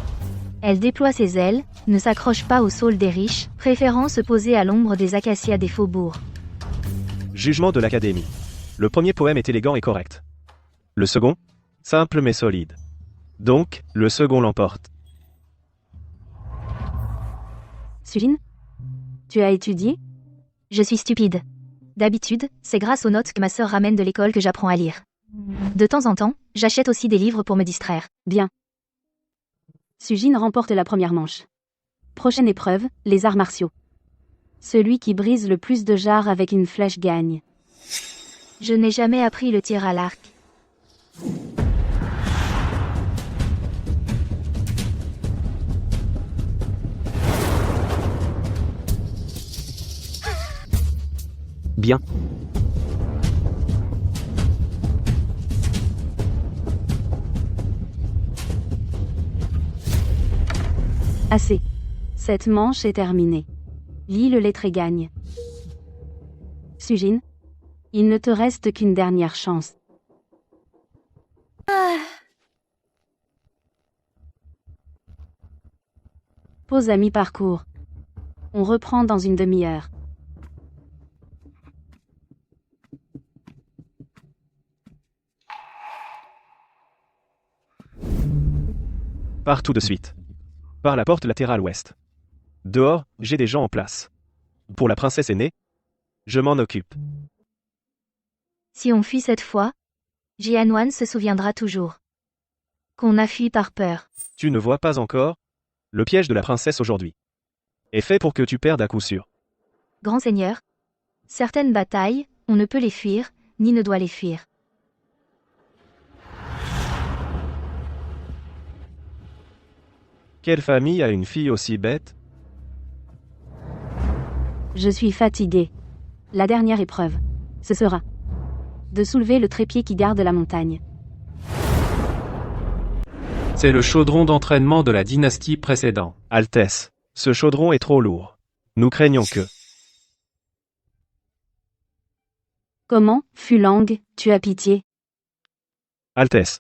Elle déploie ses ailes, ne s'accroche pas au saule des riches, préférant se poser à l'ombre des acacias des faubourgs. Jugement de l'Académie. Le premier poème est élégant et correct. Le second, simple mais solide. Donc, le second l'emporte. Sujin, tu as étudié? Je suis stupide. D'habitude, c'est grâce aux notes que ma sœur ramène de l'école que j'apprends à lire. De temps en temps, j'achète aussi des livres pour me distraire. Bien. Sujin remporte la première manche. Prochaine épreuve, les arts martiaux. Celui qui brise le plus de jarres avec une flèche gagne. Je n'ai jamais appris le tir à l'arc. Bien. Assez. Cette manche est terminée. Lis le lettré gagne. Sujin, il ne te reste qu'une dernière chance. Pause à mi-parcours. On reprend dans une demi-heure. Pars tout de suite. Par la porte latérale ouest. Dehors, j'ai des gens en place. Pour la princesse aînée, je m'en occupe. Si on fuit cette fois, Jianwan se souviendra toujours qu'on a fui par peur. Tu ne vois pas encore? Le piège de la princesse aujourd'hui est fait pour que tu perdes à coup sûr. Grand Seigneur, certaines batailles, on ne peut les fuir, ni ne doit les fuir. Quelle famille a une fille aussi bête? Je suis fatigué. La dernière épreuve, ce sera de soulever le trépied qui garde la montagne. C'est le chaudron d'entraînement de la dynastie précédente. Altesse, ce chaudron est trop lourd. Nous craignons que... Comment, Fulang, tu as pitié? Altesse.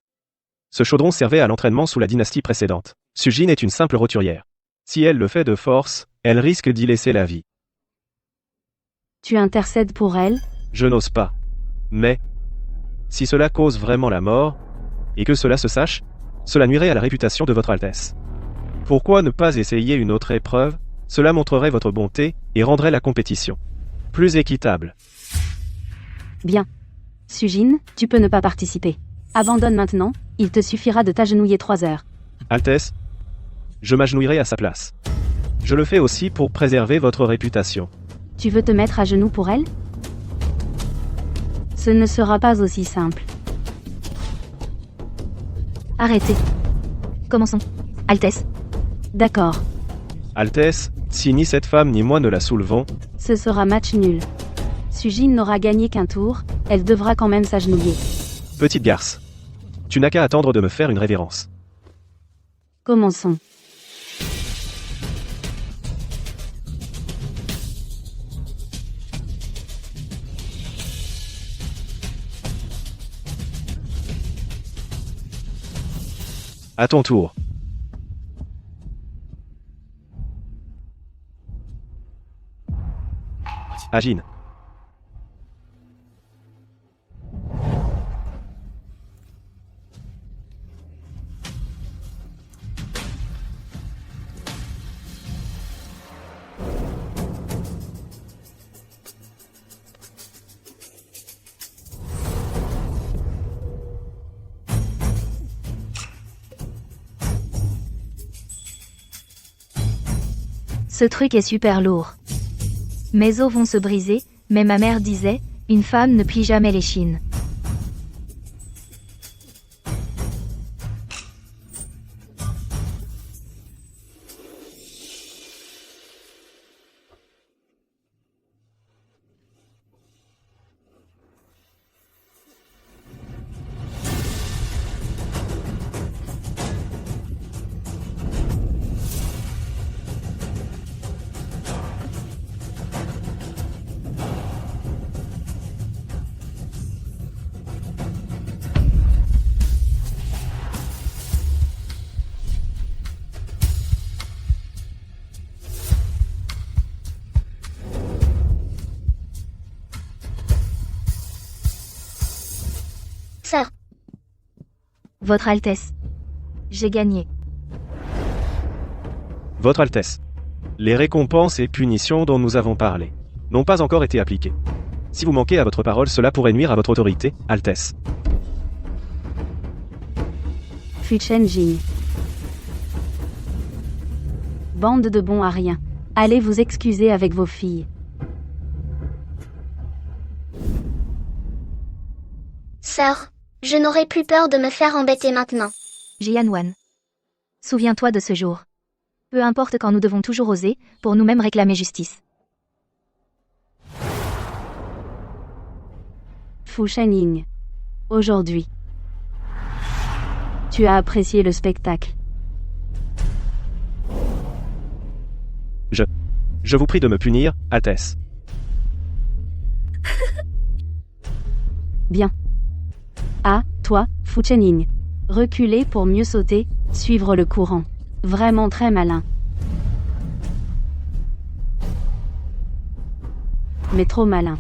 Ce chaudron servait à l'entraînement sous la dynastie précédente. Sujin est une simple roturière. Si elle le fait de force, elle risque d'y laisser la vie. Tu intercèdes pour elle? Je n'ose pas. Mais, si cela cause vraiment la mort, et que cela se sache, cela nuirait à la réputation de votre Altesse. Pourquoi ne pas essayer une autre épreuve? Cela montrerait votre bonté et rendrait la compétition plus équitable. Bien. Sujin, tu peux ne pas participer. Abandonne maintenant, il te suffira de t'agenouiller 3 heures. Altesse, je m'agenouillerai à sa place. Je le fais aussi pour préserver votre réputation. Tu veux te mettre à genoux pour elle? Ce ne sera pas aussi simple. Arrêtez. Commençons. Altesse. D'accord. Altesse, si ni cette femme ni moi ne la soulevons, Ce sera match nul. Sujin n'aura gagné qu'un tour, elle devra quand même s'agenouiller. petite garce, tu n'as qu'à attendre de me faire une révérence. Commençons. À ton tour. Agine. Ce truc est super lourd. Mes os vont se briser, mais ma mère disait, une femme ne plie jamais les chines. Sœur, Votre Altesse. J'ai gagné. Votre Altesse. Les récompenses et punitions dont nous avons parlé n'ont pas encore été appliquées. Si vous manquez à votre parole, cela pourrait nuire à votre autorité, Altesse. Fuchen Jing. Bande de bons à rien. Allez vous excuser avec vos filles. sœur, je n'aurai plus peur de me faire embêter maintenant. Jianwan. Souviens-toi de ce jour. Peu importe quand nous devons toujours oser, pour nous-mêmes réclamer justice. Fu Shenying. Aujourd'hui. Tu as apprécié le spectacle. Je vous prie de me punir, Altesse. Bien. Ah, toi, Fu Shenying. Reculer pour mieux sauter, suivre le courant. Vraiment très malin. Mais trop malin.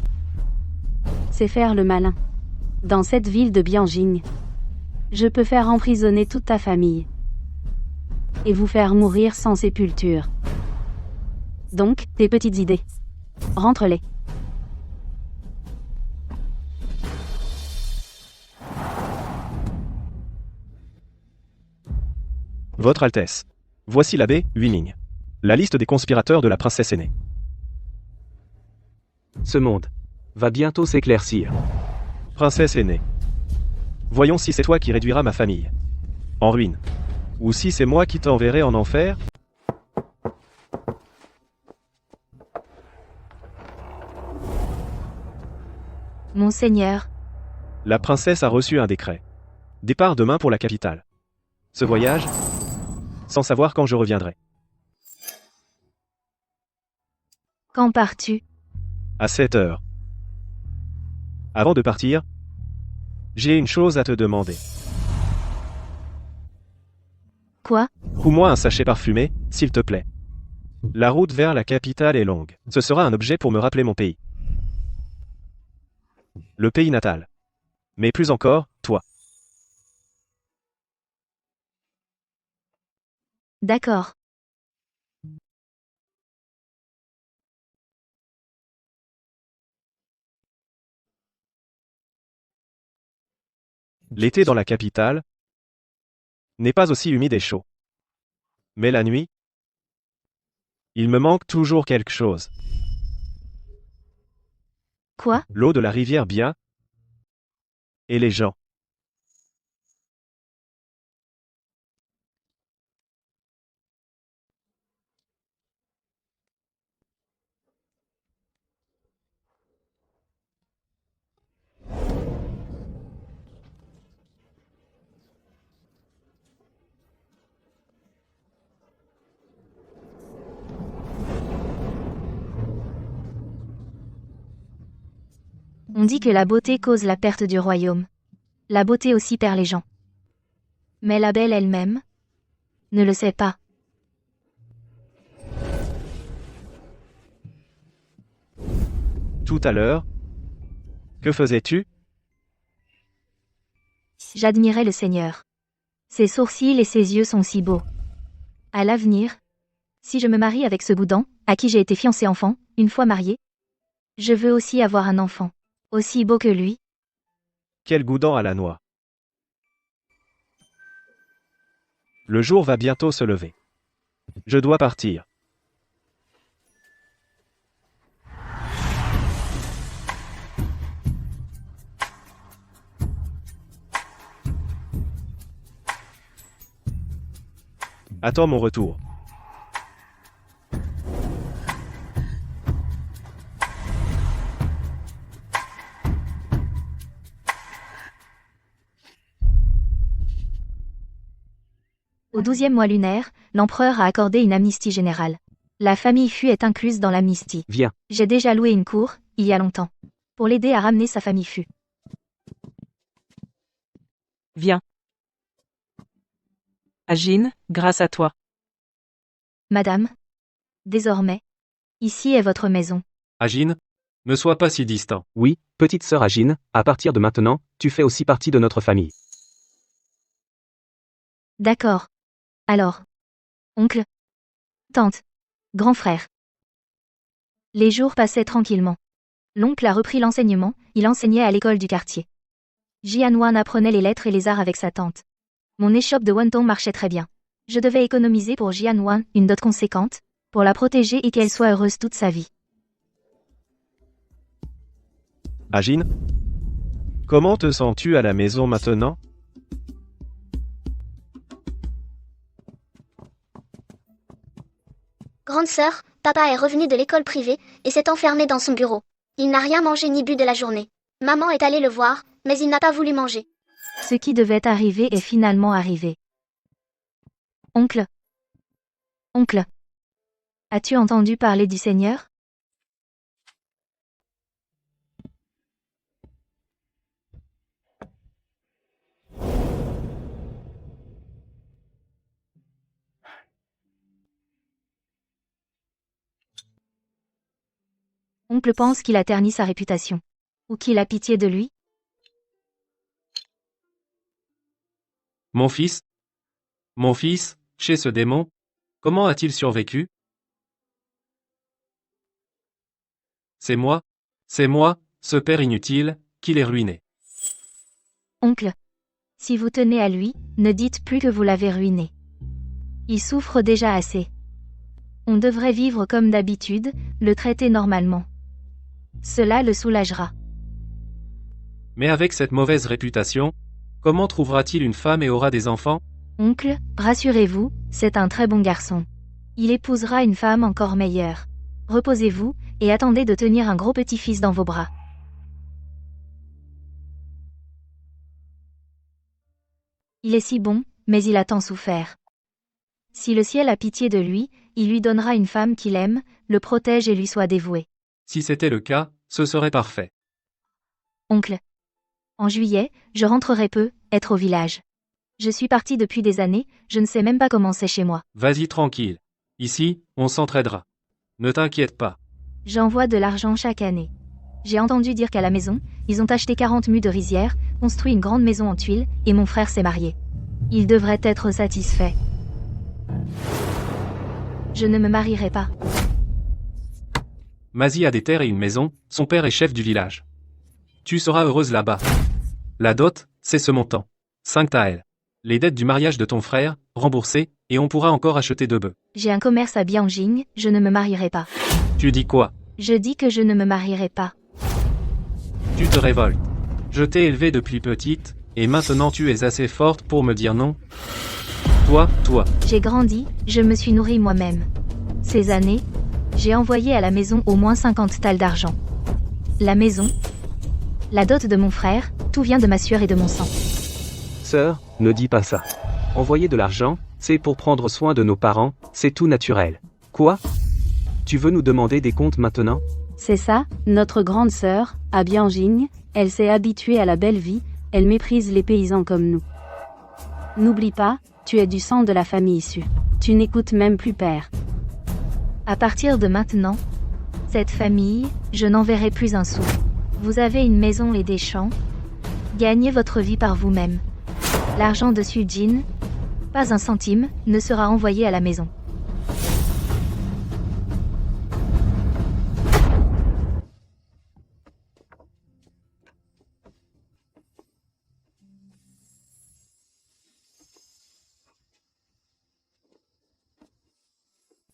C'est faire le malin. Dans cette ville de Bianjing, je peux faire emprisonner toute ta famille. Et vous faire mourir sans sépulture. Donc, tes petites idées. Rentre-les. Votre Altesse. Voici l'abbé Huiling. La liste des conspirateurs de la princesse aînée. Ce monde va bientôt s'éclaircir. Princesse aînée. Voyons si c'est toi qui réduiras ma famille en ruine. Ou si c'est moi qui t'enverrai en enfer. Monseigneur, La princesse a reçu un décret. Départ demain pour la capitale. Ce voyage, sans savoir quand je reviendrai. quand pars-tu? À 7 heures. Avant de partir, j'ai une chose à te demander. Quoi? Roue-moi un sachet parfumé, s'il te plaît. La route vers la capitale est longue. Ce sera un objet pour me rappeler mon pays. Le pays natal. Mais plus encore, toi. D'accord. L'été dans la capitale n'est pas aussi humide et chaud. Mais la nuit, il me manque toujours quelque chose. Quoi? L'eau de la rivière bien et les gens. On dit que la beauté cause la perte du royaume. La beauté aussi perd les gens. Mais la belle elle-même ne le sait pas. Tout à l'heure, que faisais-tu? J'admirais le Seigneur. Ses sourcils et ses yeux sont si beaux. À l'avenir, si je me marie avec ce boudin, à qui j'ai été fiancée enfant, une fois mariée, je veux aussi avoir un enfant, aussi beau que lui. Quel goudant à la noix. Le jour va bientôt se lever. Je dois partir. Attends mon retour. Au 12e mois lunaire, l'empereur a accordé une amnistie générale. La famille Fu est incluse dans l'amnistie. Viens. J'ai déjà loué une cour, il y a longtemps, pour l'aider à ramener sa famille Fu. Viens. Agine, grâce à toi. Madame, désormais, ici est votre maison. Agine, ne sois pas si distant. Oui, petite sœur Agine, à partir de maintenant, tu fais aussi partie de notre famille. D'accord. Alors, oncle, tante, grand frère. Les jours passaient tranquillement. L'oncle a repris l'enseignement, il enseignait à l'école du quartier. Jianwan apprenait les lettres et les arts avec sa tante. Mon échoppe de wonton marchait très bien. Je devais économiser pour Jianwan une dot conséquente, pour la protéger et qu'elle soit heureuse toute sa vie. Agine, comment te sens-tu à la maison maintenant? Grande sœur, papa est revenu de l'école privée et s'est enfermé dans son bureau. Il n'a rien mangé ni bu de la journée. Maman est allée le voir, mais il n'a pas voulu manger. Ce qui devait arriver est finalement arrivé. Oncle. Oncle. As-tu entendu parler du Seigneur? Oncle pense qu'il a terni sa réputation. Ou qu'il a pitié de lui? Mon fils, chez ce démon, comment a-t-il survécu? C'est moi, ce père inutile, qui l'ai ruiné. Oncle. Si vous tenez à lui, ne dites plus que vous l'avez ruiné. Il souffre déjà assez. On devrait vivre comme d'habitude, le traiter normalement. Cela le soulagera. Mais avec cette mauvaise réputation, comment trouvera-t-il une femme et aura des enfants? Oncle, rassurez-vous, c'est un très bon garçon. Il épousera une femme encore meilleure. Reposez-vous, et attendez de tenir un gros petit-fils dans vos bras. Il est si bon, mais il a tant souffert. Si le ciel a pitié de lui, il lui donnera une femme qu'il aime, le protège et lui soit dévouée. Si c'était le cas, ce serait parfait. Oncle. En juillet, je rentrerai peu, être au village. Je suis parti depuis des années, je ne sais même pas comment c'est chez moi. Vas-y tranquille. Ici, on s'entraidera. Ne t'inquiète pas. J'envoie de l'argent chaque année. J'ai entendu dire qu'à la maison, ils ont acheté 40 mues de rizières, construit une grande maison en tuiles, et mon frère s'est marié. Il devrait être satisfait. Je ne me marierai pas. Mazie a des terres et une maison, son père est chef du village. Tu seras heureuse là-bas. La dot, c'est ce montant. 5 taels. Les dettes du mariage de ton frère, remboursées, et on pourra encore acheter 2 bœufs. J'ai un commerce à Bianjing, je ne me marierai pas. Tu dis quoi? Je dis que je ne me marierai pas. Tu te révoltes. Je t'ai élevée depuis petite, et maintenant tu es assez forte pour me dire non? Toi. J'ai grandi, je me suis nourrie moi-même. Ces années, j'ai envoyé à la maison au moins 50 thalles d'argent. La maison, la dot de mon frère, tout vient de ma sueur et de mon sang. Sœur, ne dis pas ça. Envoyer de l'argent, c'est pour prendre soin de nos parents, c'est tout naturel. Quoi? Tu veux nous demander des comptes maintenant? C'est ça, notre grande sœur, à Bianjing, elle s'est habituée à la belle vie, elle méprise les paysans comme nous. N'oublie pas, tu es du sang de la famille issue. Tu n'écoutes même plus père. À partir de maintenant, cette famille, je n'en verrai plus un sou. Vous avez une maison et des champs. Gagnez votre vie par vous-même. L'argent de Sujin, pas un centime, ne sera envoyé à la maison.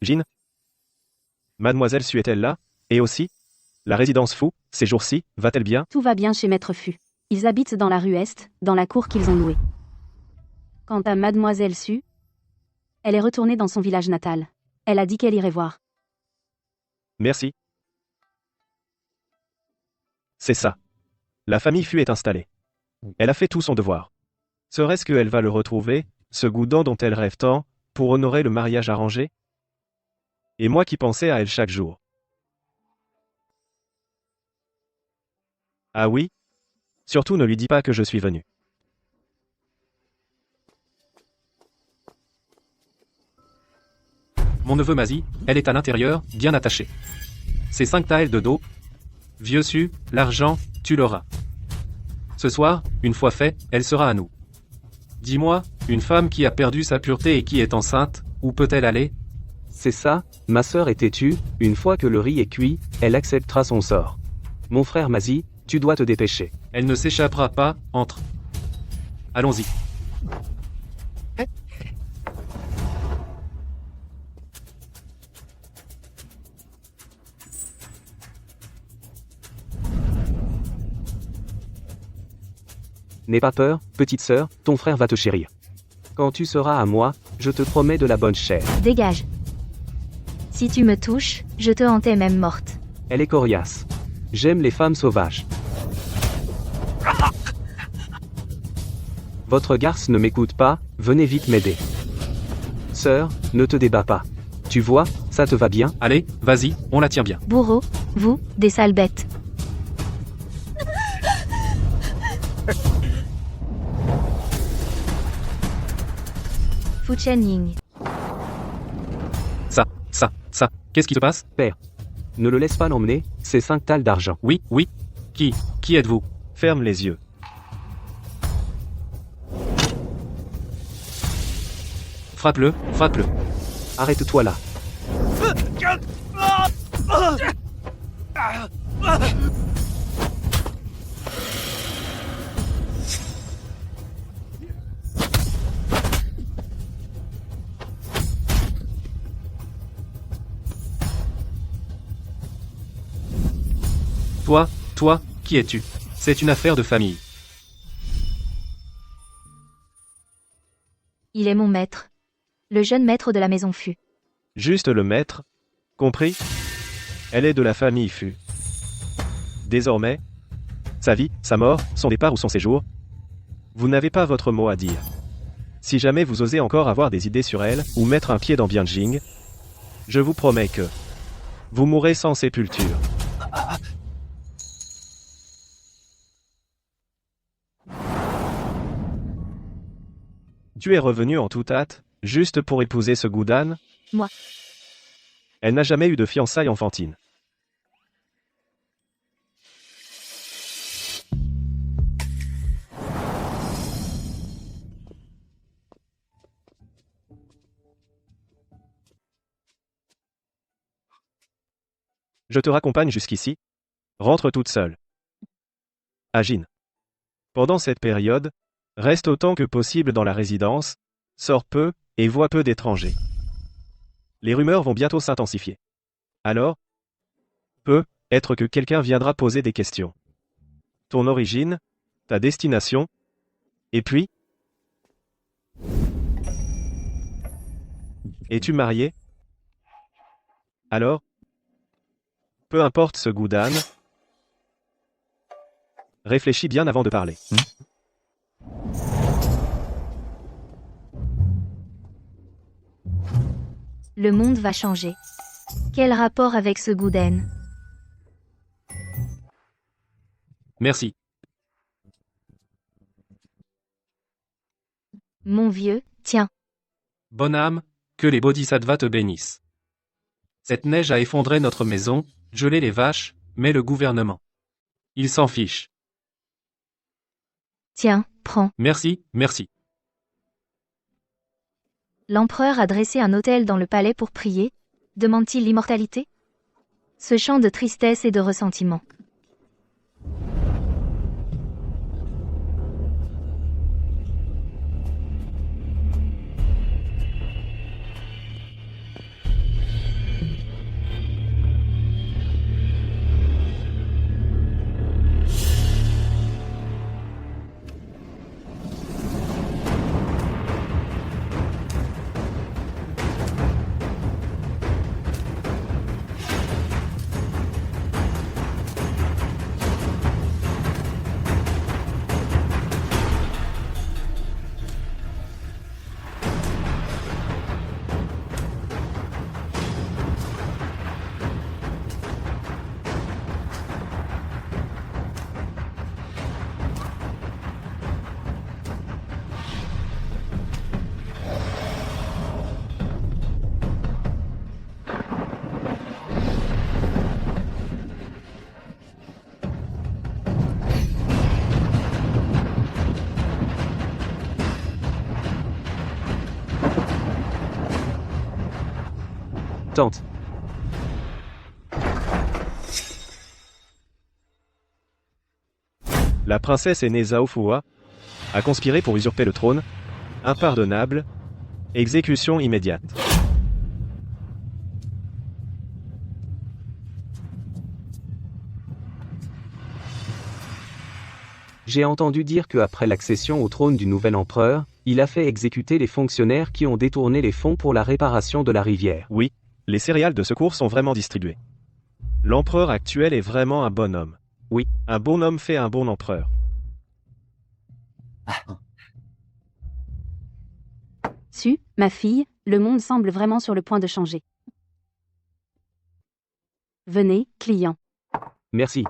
Jin? Mademoiselle Su est-elle là? Et aussi? La résidence Fou, ces jours-ci, va-t-elle bien? Tout va bien chez Maître Fu. Ils habitent dans la rue Est, dans la cour qu'ils ont louée. Quant à Mademoiselle Su, elle est retournée dans son village natal. Elle a dit qu'elle irait voir. Merci. C'est ça. La famille Fu est installée. Elle a fait tout son devoir. Serait-ce qu'elle va le retrouver, ce Goudan dont elle rêve tant, pour honorer le mariage arrangé? Et moi qui pensais à elle chaque jour. Ah oui? Surtout ne lui dis pas que je suis venu. Mon neveu Mazi, elle est à l'intérieur, bien attachée. C'est 5 taels de dos. Vieux Su, l'argent, tu l'auras. Ce soir, une fois fait, elle sera à nous. Dis-moi, une femme qui a perdu sa pureté et qui est enceinte, où peut-elle aller? C'est ça, ma sœur est têtue, une fois que le riz est cuit, elle acceptera son sort. Mon frère Mazi, tu dois te dépêcher. Elle ne s'échappera pas, entre. Allons-y. N'aie pas peur, petite sœur, ton frère va te chérir. Quand tu seras à moi, je te promets de la bonne chair. Dégage. Si tu me touches, je te hantais même morte. Elle est coriace. J'aime les femmes sauvages. Votre garce ne m'écoute pas, venez vite m'aider. Sœur, ne te débats pas. Tu vois, ça te va bien? Allez, vas-y, on la tient bien. Bourreau, vous, des sales bêtes. Fu Chenying. Ça, qu'est-ce qui se passe? Père. Ne le laisse pas l'emmener, c'est 5 thalles d'argent. Oui. Qui êtes-vous? Ferme les yeux. Frappe-le. Arrête-toi là. Toi, qui es-tu? C'est une affaire de famille. Il est mon maître. Le jeune maître de la maison Fu. Juste le maître. Compris? Elle est de la famille Fu. Désormais, sa vie, sa mort, son départ ou son séjour, vous n'avez pas votre mot à dire. Si jamais vous osez encore avoir des idées sur elle, ou mettre un pied dans Bianjing, je vous promets que vous mourrez sans sépulture. Tu es revenu en toute hâte, juste pour épouser ce Goudan? Moi. Elle n'a jamais eu de fiançailles enfantines. Je te raccompagne jusqu'ici. Rentre toute seule. Agine. Pendant cette période, reste autant que possible dans la résidence, sors peu, et vois peu d'étrangers. Les rumeurs vont bientôt s'intensifier. Alors, peut être que quelqu'un viendra poser des questions. Ton origine, ta destination, et puis, es-tu marié? Alors, peu importe ce goût d'âne, réfléchis bien avant de parler. Le monde va changer. Quel rapport avec ce goût d'haine? Merci. Mon vieux, tiens. Bonne âme, que les bodhisattvas te bénissent. Cette neige a effondré notre maison, gelé les vaches, mais le gouvernement. Il s'en fiche. Tiens, prends. Merci, merci. L'empereur a dressé un autel dans le palais pour prier. Demande-t-il l'immortalité? Ce chant de tristesse et de ressentiment. Tante. La princesse aînée Zaofua a conspiré pour usurper le trône. Impardonnable. Exécution immédiate. J'ai entendu dire que après l'accession au trône du nouvel empereur, il a fait exécuter les fonctionnaires qui ont détourné les fonds pour la réparation de la rivière. Oui, les céréales de secours sont vraiment distribuées. L'empereur actuel est vraiment un bon homme. Oui. Un bon homme fait un bon empereur. Su, ma fille, le monde semble vraiment sur le point de changer. Venez, client. Merci.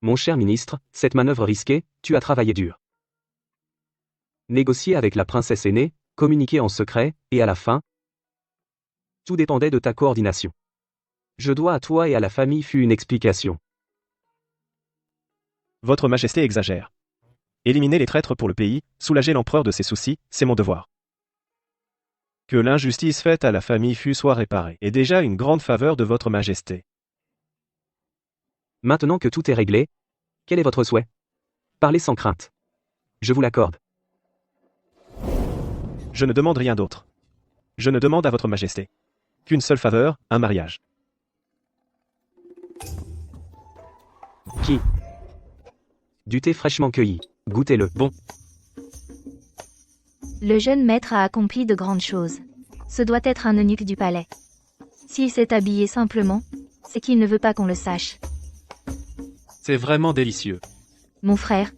Mon cher ministre, cette manœuvre risquée, tu as travaillé dur. Négocier avec la princesse aînée, communiquer en secret, et à la fin, tout dépendait de ta coordination. Je dois à toi et à la famille Fu une explication. Votre Majesté exagère. Éliminer les traîtres pour le pays, soulager l'empereur de ses soucis, c'est mon devoir. Que l'injustice faite à la famille Fu soit réparée est déjà une grande faveur de votre Majesté. Maintenant que tout est réglé, quel est votre souhait? Parlez sans crainte. Je vous l'accorde. Je ne demande rien d'autre. Je ne demande à votre Majesté qu'une seule faveur, un mariage. Qui? Du thé fraîchement cueilli. Goûtez-le. Bon. Le jeune maître a accompli de grandes choses. Ce doit être un eunuque du palais. S'il s'est habillé simplement, c'est qu'il ne veut pas qu'on le sache. C'est vraiment délicieux. Mon frère.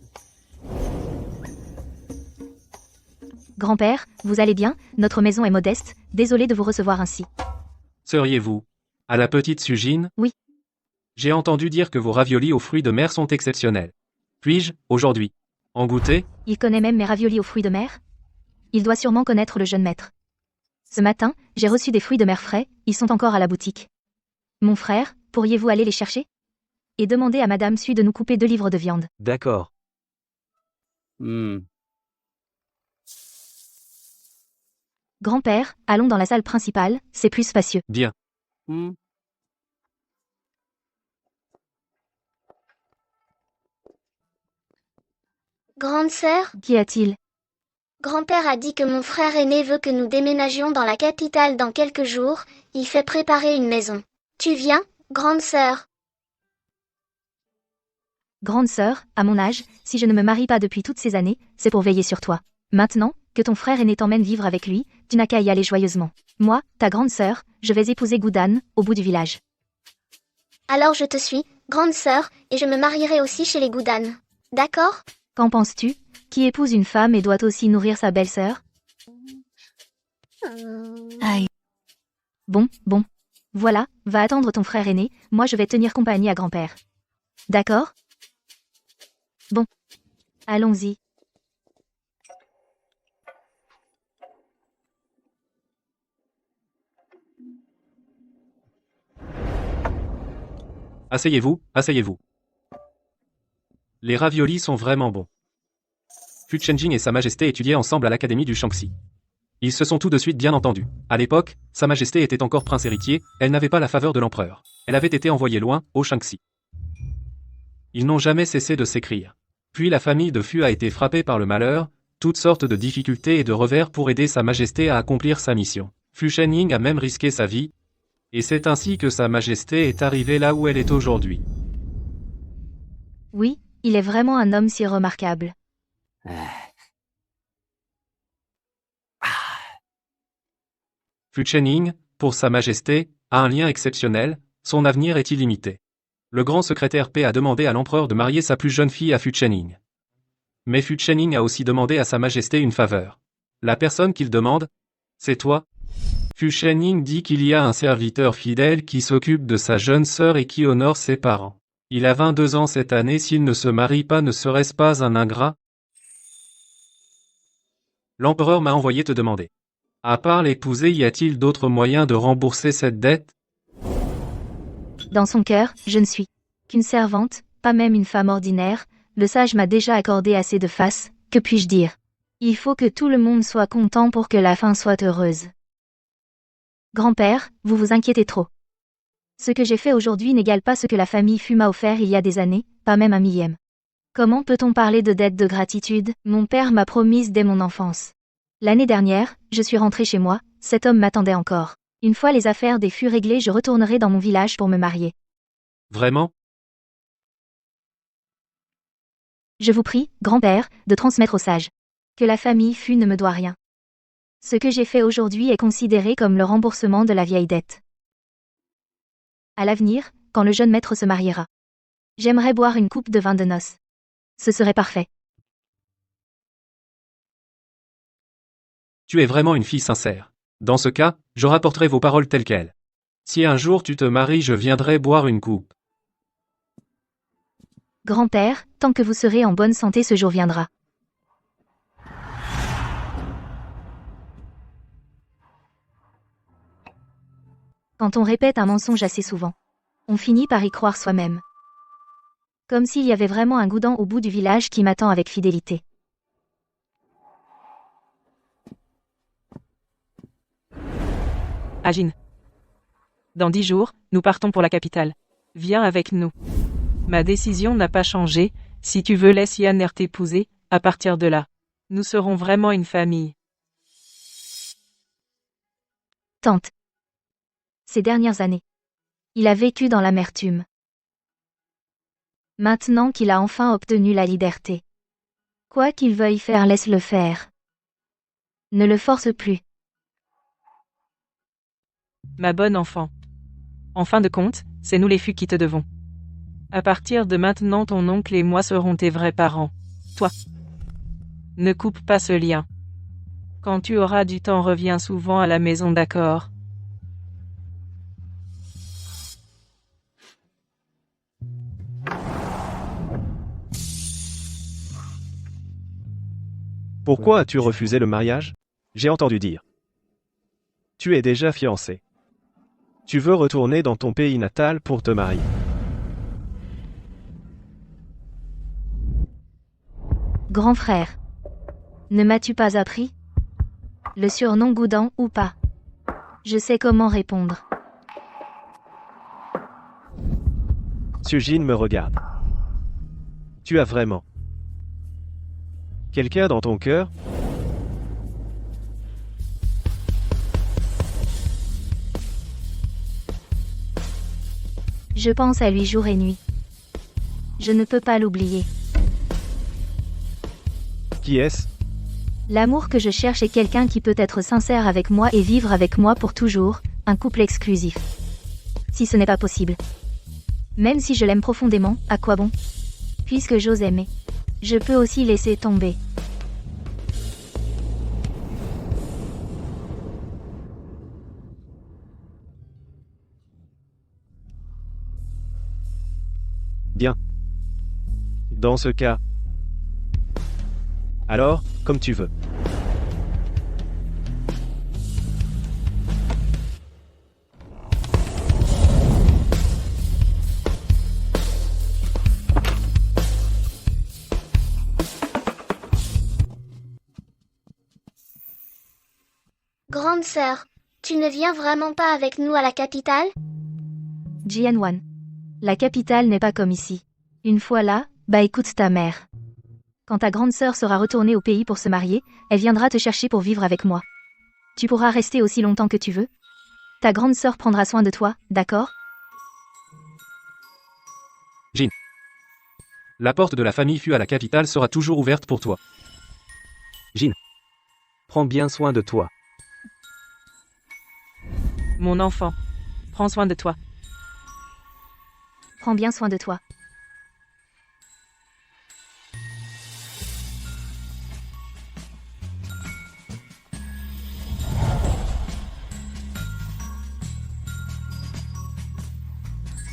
Grand-père, vous allez bien? Notre maison est modeste, désolé de vous recevoir ainsi. Seriez-vous à la petite Sujine? Oui. J'ai entendu dire que vos raviolis aux fruits de mer sont exceptionnels. Puis-je, aujourd'hui, en goûter? Il connaît même mes raviolis aux fruits de mer? Il doit sûrement connaître le jeune maître. Ce matin, j'ai reçu des fruits de mer frais, ils sont encore à la boutique. Mon frère, pourriez-vous aller les chercher? Et demander à Madame Sui de nous couper 2 livres de viande. D'accord. Grand-père, allons dans la salle principale, c'est plus spacieux. Bien. Grande sœur, Qu'y a-t-il? grand-père a dit que mon frère aîné veut que nous déménagions dans la capitale dans quelques jours, il fait préparer une maison. Tu viens, grande sœur? Grande sœur, à mon âge, si je ne me marie pas depuis toutes ces années, c'est pour veiller sur toi. Maintenant, que ton frère aîné t'emmène vivre avec lui, tu n'as qu'à y aller joyeusement. Moi, ta grande sœur, je vais épouser Goudan, au bout du village. Alors je te suis, grande sœur, et je me marierai aussi chez les Goudan. D'accord? Qu'en penses-tu? Qui épouse une femme et doit aussi nourrir sa belle-sœur? Aïe. Bon. Voilà, va attendre ton frère aîné, moi je vais tenir compagnie à grand-père. D'accord? Bon. Allons-y. Asseyez-vous, asseyez-vous. Les raviolis sont vraiment bons. Fu Chenjing et Sa Majesté étudiaient ensemble à l'Académie du Shaanxi. Ils se sont tout de suite bien entendus. À l'époque, Sa Majesté était encore prince héritier, elle n'avait pas la faveur de l'empereur. Elle avait été envoyée loin, au Shaanxi. Ils n'ont jamais cessé de s'écrire. Puis la famille de Fu a été frappée par le malheur, toutes sortes de difficultés et de revers pour aider Sa Majesté à accomplir sa mission. Fu Shenying a même risqué sa vie, et c'est ainsi que Sa Majesté est arrivée là où elle est aujourd'hui. Oui, il est vraiment un homme si remarquable. Fu Chening, pour Sa Majesté, a un lien exceptionnel, son avenir est illimité. Le grand secrétaire P a demandé à l'empereur de marier sa plus jeune fille à Fu Chening. Mais Fu Chening a aussi demandé à Sa Majesté une faveur. La personne qu'il demande, c'est toi. Fu Chening dit qu'il y a un serviteur fidèle qui s'occupe de sa jeune sœur et qui honore ses parents. Il a 22 ans cette année, s'il ne se marie pas, ne serait-ce pas un ingrat? L'empereur m'a envoyé te demander. À part l'épouser, y a-t-il d'autres moyens de rembourser cette dette? Dans son cœur, je ne suis qu'une servante, pas même une femme ordinaire, le sage m'a déjà accordé assez de face, que puis-je dire? Il faut que tout le monde soit content pour que la fin soit heureuse. Grand-père, vous vous inquiétez trop. Ce que j'ai fait aujourd'hui n'égale pas ce que la famille Fu m'a offert il y a des années, pas même un millième. Comment peut-on parler de dette de gratitude? Mon père m'a promise dès mon enfance. L'année dernière, je suis rentrée chez moi, cet homme m'attendait encore. Une fois les affaires des Fu réglées, je retournerai dans mon village pour me marier. Vraiment? Je vous prie, grand-père, de transmettre au sage que la famille Fu ne me doit rien. Ce que j'ai fait aujourd'hui est considéré comme le remboursement de la vieille dette. À l'avenir, quand le jeune maître se mariera, j'aimerais boire une coupe de vin de noces. Ce serait parfait. Tu es vraiment une fille sincère. Dans ce cas, je rapporterai vos paroles telles quelles. Si un jour tu te maries, je viendrai boire une coupe. Grand-père, tant que vous serez en bonne santé, ce jour viendra. Quand on répète un mensonge assez souvent, on finit par y croire soi-même. Comme s'il y avait vraiment un Goudan au bout du village qui m'attend avec fidélité. Agin. Dans 10 jours, nous partons pour la capitale. Viens avec nous. Ma décision n'a pas changé, si tu veux laisse Yanner t'épouser, à partir de là. Nous serons vraiment une famille. Tante. Ces dernières années, il a vécu dans l'amertume. Maintenant qu'il a enfin obtenu la liberté. Quoi qu'il veuille faire, laisse-le faire. Ne le force plus. Ma bonne enfant. En fin de compte, c'est nous les Fu qui te devons. À partir de maintenant, ton oncle et moi serons tes vrais parents. Toi. Ne coupe pas ce lien. Quand tu auras du temps, reviens souvent à la maison, d'accord? Pourquoi as-tu refusé le mariage? J'ai entendu dire. Tu es déjà fiancé. Tu veux retourner dans ton pays natal pour te marier. Grand frère. Ne m'as-tu pas appris? Le surnom Goudan ou pas? Je sais comment répondre. Sujin me regarde. Tu as vraiment Quelqu'un dans ton cœur? Je pense à lui jour et nuit. Je ne peux pas l'oublier. Qui est-ce? L'amour que je cherche est quelqu'un qui peut être sincère avec moi et vivre avec moi pour toujours, un couple exclusif. Si ce n'est pas possible. Même si je l'aime profondément, à quoi bon? Puisque j'ose aimer, je peux aussi laisser tomber. Bien. Dans ce cas. Alors, comme tu veux. Grande sœur, tu ne viens vraiment pas avec nous à la capitale? Jianwan. La capitale n'est pas comme ici. Une fois là, bah écoute ta mère. Quand ta grande sœur sera retournée au pays pour se marier, elle viendra te chercher pour vivre avec moi. Tu pourras rester aussi longtemps que tu veux. Ta grande sœur prendra soin de toi, d'accord? La porte de la famille Fu à la capitale sera toujours ouverte pour toi. Prends bien soin de toi. Mon enfant. Prends soin de toi. Prends bien soin de toi.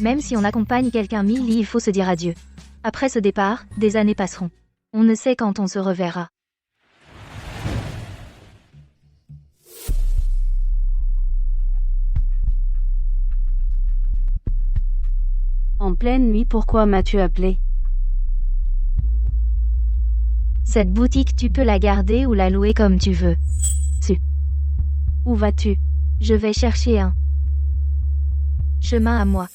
Même si on accompagne quelqu'un Millie, il faut se dire adieu. Après ce départ, des années passeront. On ne sait quand on se reverra. En pleine nuit, pourquoi m'as-tu appelé? Cette boutique, tu peux la garder ou la louer comme tu veux. Où vas-tu? Je vais chercher un chemin à moi.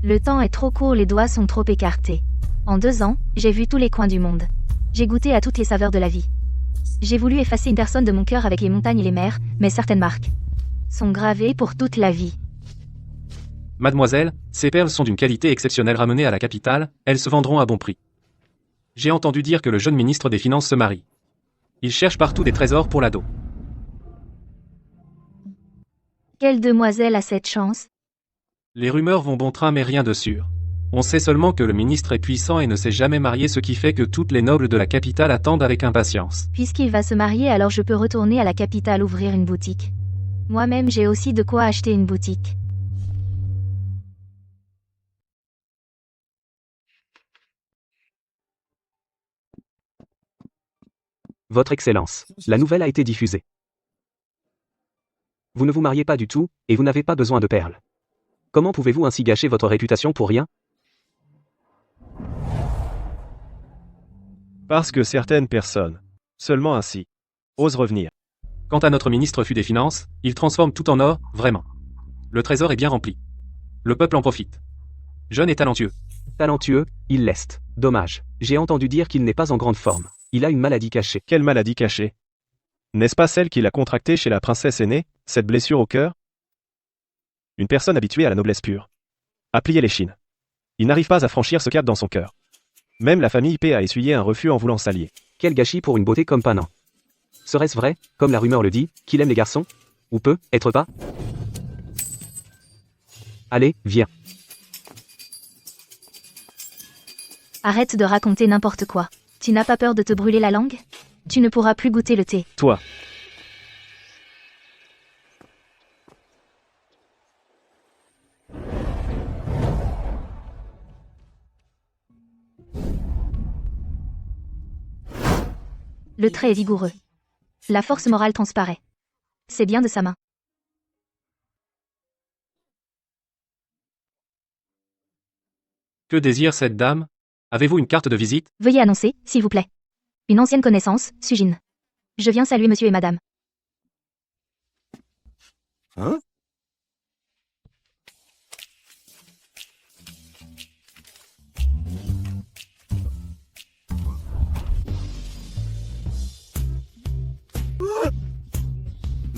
Le temps est trop court, les doigts sont trop écartés. En 2 ans, j'ai vu tous les coins du monde. J'ai goûté à toutes les saveurs de la vie. J'ai voulu effacer une personne de mon cœur avec les montagnes et les mers, mais certaines marques sont gravées pour toute la vie. Mademoiselle, ces perles sont d'une qualité exceptionnelle ramenées à la capitale, elles se vendront à bon prix. J'ai entendu dire que le jeune ministre des Finances se marie. Il cherche partout des trésors pour l'ado. Quelle demoiselle a cette chance? Les rumeurs vont bon train mais rien de sûr. On sait seulement que le ministre est puissant et ne s'est jamais marié, ce qui fait que toutes les nobles de la capitale attendent avec impatience. Puisqu'il va se marier, alors je peux retourner à la capitale ouvrir une boutique. Moi-même, j'ai aussi de quoi acheter une boutique. Votre Excellence, la nouvelle a été diffusée. Vous ne vous mariez pas du tout, et vous n'avez pas besoin de perles. Comment pouvez-vous ainsi gâcher votre réputation pour rien? Parce que certaines personnes, seulement ainsi, osent revenir. Quant à notre ministre des Finances, il transforme tout en or, vraiment. Le trésor est bien rempli. Le peuple en profite. Jeune et talentueux. Talentueux, il leste. Dommage. J'ai entendu dire qu'il n'est pas en grande forme. Il a une maladie cachée. Quelle maladie cachée? N'est-ce pas celle qu'il a contractée chez la princesse aînée, cette blessure au cœur? Une personne habituée à la noblesse pure a plié les chines. Il n'arrive pas à franchir ce cap dans son cœur. Même la famille P a essuyé un refus en voulant s'allier. Quel gâchis pour une beauté comme Panan. Serait-ce vrai, comme la rumeur le dit, qu'il aime les garçons? Ou peut être pas? Allez, viens. Arrête de raconter n'importe quoi. Tu n'as pas peur de te brûler la langue? Tu ne pourras plus goûter le thé. Toi. Le trait est vigoureux. La force morale transparaît. C'est bien de sa main. Que désire cette dame? Avez-vous une carte de visite? Veuillez annoncer, s'il vous plaît. Une ancienne connaissance, Sujin. Je viens saluer monsieur et madame. Hein?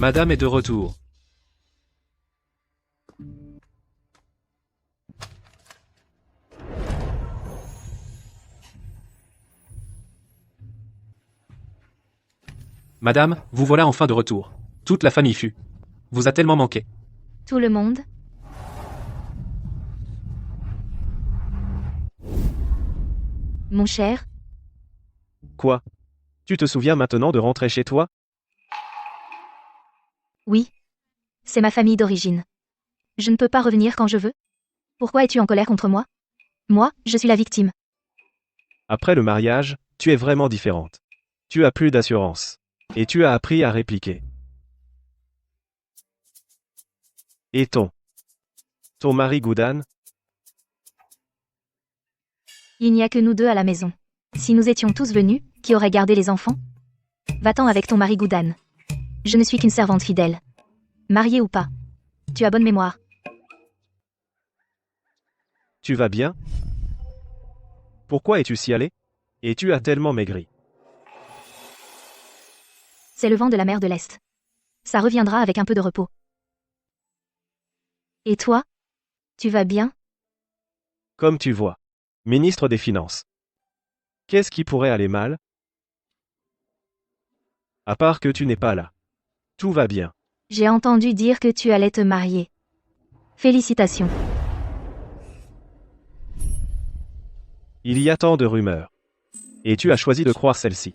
Madame est de retour. Madame, vous voilà enfin de retour. Toute la famille fut. Vous a tellement manqué. Tout le monde? Mon cher, Quoi? Tu te souviens maintenant de rentrer chez toi? oui. C'est ma famille d'origine. Je ne peux pas revenir quand je veux. Pourquoi es-tu en colère contre moi? Moi, je suis la victime. Après le mariage, tu es vraiment différente. Tu as plus d'assurance. Et tu as appris à répliquer. Et ton mari Goudan? Il n'y a que nous deux à la maison. Si nous étions tous venus, qui aurait gardé les enfants? Va-t'en avec ton mari Goudan. Je ne suis qu'une servante fidèle. Mariée ou pas. Tu as bonne mémoire. Tu vas bien? Pourquoi es-tu si allé? Et tu as tellement maigri. C'est le vent de la mer de l'Est. Ça reviendra avec un peu de repos. Et toi? Tu vas bien? Comme tu vois. Ministre des Finances. Qu'est-ce qui pourrait aller mal? À part que tu n'es pas là. Tout va bien. J'ai entendu dire que tu allais te marier. Félicitations. Il y a tant de rumeurs. Et tu as choisi de croire celle-ci.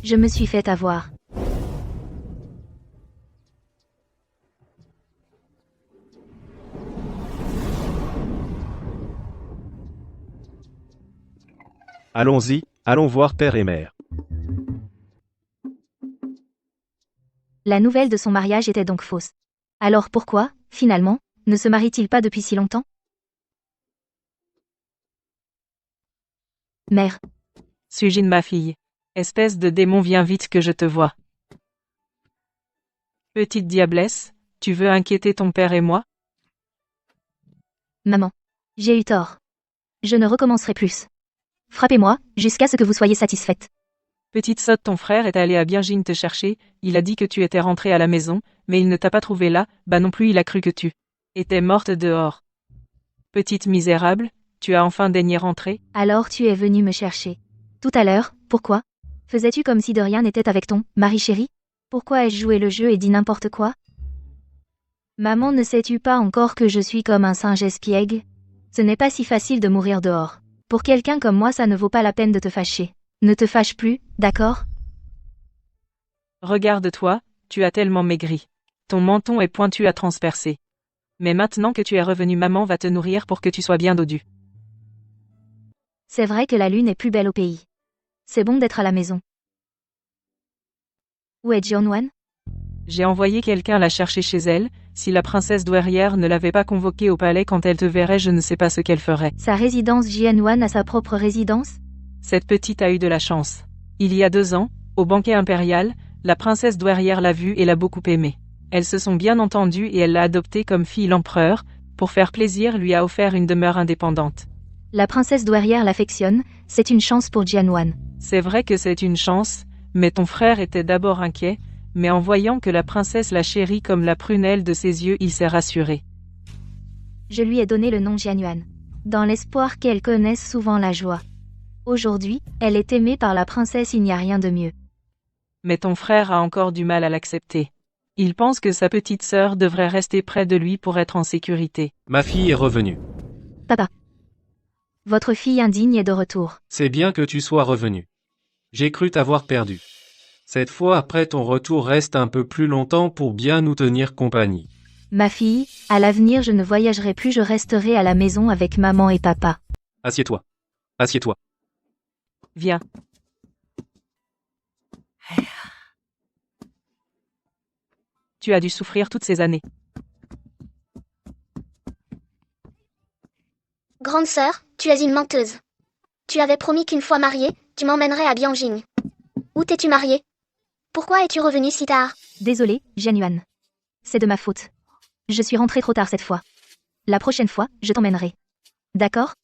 Je me suis fait avoir. Allons-y, allons voir père et mère. La nouvelle de son mariage était donc fausse. Alors pourquoi, finalement, ne se marie-t-il pas depuis si longtemps? Mère, Sujin, ma fille. Espèce de démon, viens vite que je te vois. Petite diablesse, tu veux inquiéter ton père et moi? maman. J'ai eu tort. Je ne recommencerai plus. Frappez-moi, jusqu'à ce que vous soyez satisfaite. Petite sotte, ton frère est allé à Birgin te chercher, il a dit que tu étais rentrée à la maison, mais il ne t'a pas trouvé là, bah non plus il a cru que tu étais morte dehors. Petite misérable, tu as enfin daigné rentrer? Alors tu es venu me chercher. Tout à l'heure, pourquoi? Faisais-tu comme si de rien n'était avec ton mari chéri? Pourquoi ai-je joué le jeu et dit n'importe quoi? Maman, ne sais-tu pas encore que je suis comme un singe espiègle? Ce n'est pas si facile de mourir dehors. Pour quelqu'un comme moi, ça ne vaut pas la peine de te fâcher. Ne te fâche plus, d'accord? Regarde-toi, tu as tellement maigri. Ton menton est pointu à transpercer. Mais maintenant que tu es revenu, maman va te nourrir pour que tu sois bien dodu. C'est vrai que la lune est plus belle au pays. C'est bon d'être à la maison. Où est Jeonwan? J'ai envoyé quelqu'un la chercher chez elle, si la princesse douairière ne l'avait pas convoquée au palais quand elle te verrait, je ne sais pas ce qu'elle ferait. Sa résidence Jeonwan a sa propre résidence? Cette petite a eu de la chance. Il y a 2 ans, au banquet impérial, la princesse douairière l'a vue et l'a beaucoup aimée. Elles se sont bien entendues et elle l'a adoptée comme fille. L'empereur, pour faire plaisir, lui a offert une demeure indépendante. La princesse douairière l'affectionne, c'est une chance pour Jeonwan. C'est vrai que c'est une chance, mais ton frère était d'abord inquiet, mais en voyant que la princesse la chérit comme la prunelle de ses yeux, il s'est rassuré. Je lui ai donné le nom Jeonwan, dans l'espoir qu'elle connaisse souvent la joie. Aujourd'hui, elle est aimée par la princesse, il n'y a rien de mieux. Mais ton frère a encore du mal à l'accepter. Il pense que sa petite sœur devrait rester près de lui pour être en sécurité. Ma fille est revenue. Papa. Votre fille indigne est de retour. C'est bien que tu sois revenu. J'ai cru t'avoir perdu. Cette fois après ton retour, reste un peu plus longtemps pour bien nous tenir compagnie. Ma fille, à l'avenir je ne voyagerai plus, je resterai à la maison avec maman et papa. Assieds-toi. Assieds-toi. Viens. Tu as dû souffrir toutes ces années. Grande sœur, tu es une menteuse. Tu avais promis qu'une fois mariée, tu m'emmènerais à Bianjing. Où t'es-tu mariée? Pourquoi es-tu revenue si tard? Désolée, Jeonwan. C'est de ma faute. Je suis rentrée trop tard cette fois. La prochaine fois, je t'emmènerai. D'accord?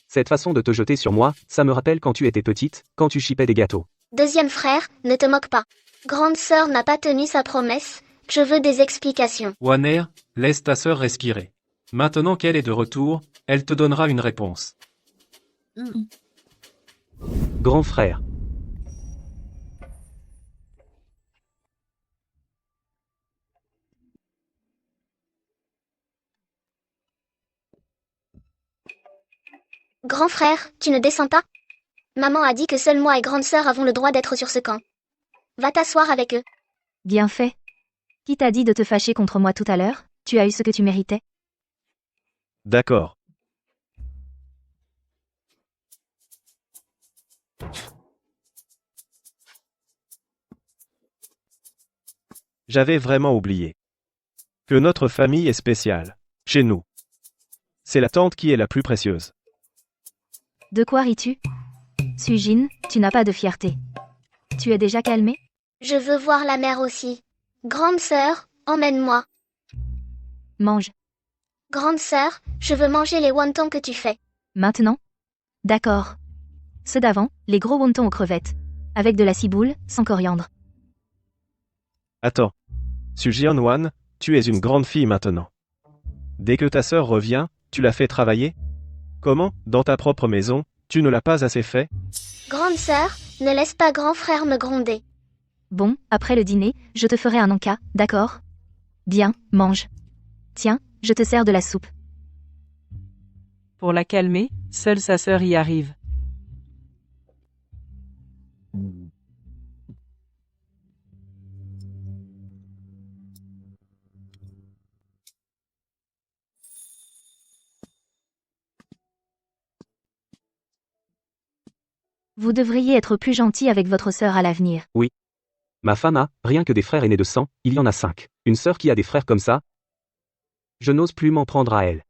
Cette façon de te jeter sur moi, ça me rappelle quand tu étais petite, quand tu chipais des gâteaux. Deuxième frère, ne te moque pas. Grande sœur n'a pas tenu sa promesse, je veux des explications. Wanner, laisse ta sœur respirer. Maintenant qu'elle est de retour, elle te donnera une réponse. Grand frère. Grand frère, tu ne descends pas? Maman a dit que seul moi et grande sœur avons le droit d'être sur ce camp. Va t'asseoir avec eux. Bien fait. Qui t'a dit de te fâcher contre moi tout à l'heure? Tu as eu ce que tu méritais. D'accord. J'avais vraiment oublié que notre famille est spéciale. Chez nous. C'est la tante qui est la plus précieuse. De quoi ris-tu? Sujin, tu n'as pas de fierté. Tu es déjà calmé? Je veux voir la mère aussi. Grande sœur, emmène-moi. Mange. Grande sœur, je veux manger les wontons que tu fais. Maintenant? D'accord. Ceux d'avant, les gros wontons aux crevettes. Avec de la ciboule, sans coriandre. Attends. Sujin-wan, tu es une grande fille maintenant. Dès que ta sœur revient, tu la fais travailler? Comment, dans ta propre maison, tu ne l'as pas assez fait? Grande sœur, ne laisse pas grand frère me gronder. Bon, après le dîner, je te ferai un encas, d'accord? Bien, mange. Tiens, je te sers de la soupe. Pour la calmer, seule sa sœur y arrive. Vous devriez être plus gentil avec votre sœur à l'avenir. Ma femme a, rien que des frères aînés de sang, il y en a 5. Une sœur qui a des frères comme ça? Je n'ose plus m'en prendre à elle.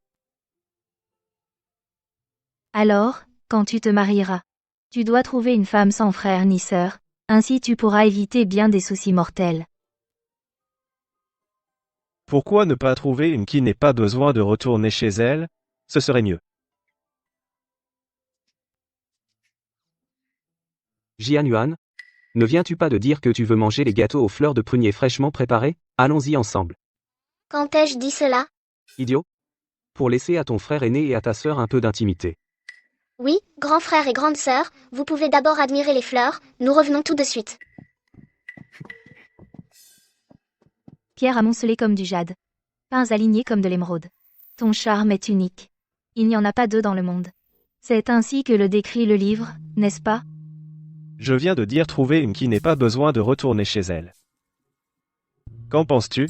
Alors, quand tu te marieras, tu dois trouver une femme sans frère ni sœur, ainsi tu pourras éviter bien des soucis mortels. Pourquoi ne pas trouver une qui n'ait pas besoin de retourner chez elle? Ce serait mieux. Jianyuan, ne viens-tu pas de dire que tu veux manger les gâteaux aux fleurs de prunier fraîchement préparés? Allons-y ensemble. Quand ai-je dit cela? Idiot. Pour laisser à ton frère aîné et à ta sœur un peu d'intimité. Oui, grand frère et grande sœur, vous pouvez d'abord admirer les fleurs, nous revenons tout de suite. Pierre amoncelé comme du jade. Pins alignés comme de l'émeraude. Ton charme est unique. Il n'y en a pas deux dans le monde. C'est ainsi que le décrit le livre, n'est-ce pas? Je viens de dire trouver une qui n'ait pas besoin de retourner chez elle. Qu'en penses-tu?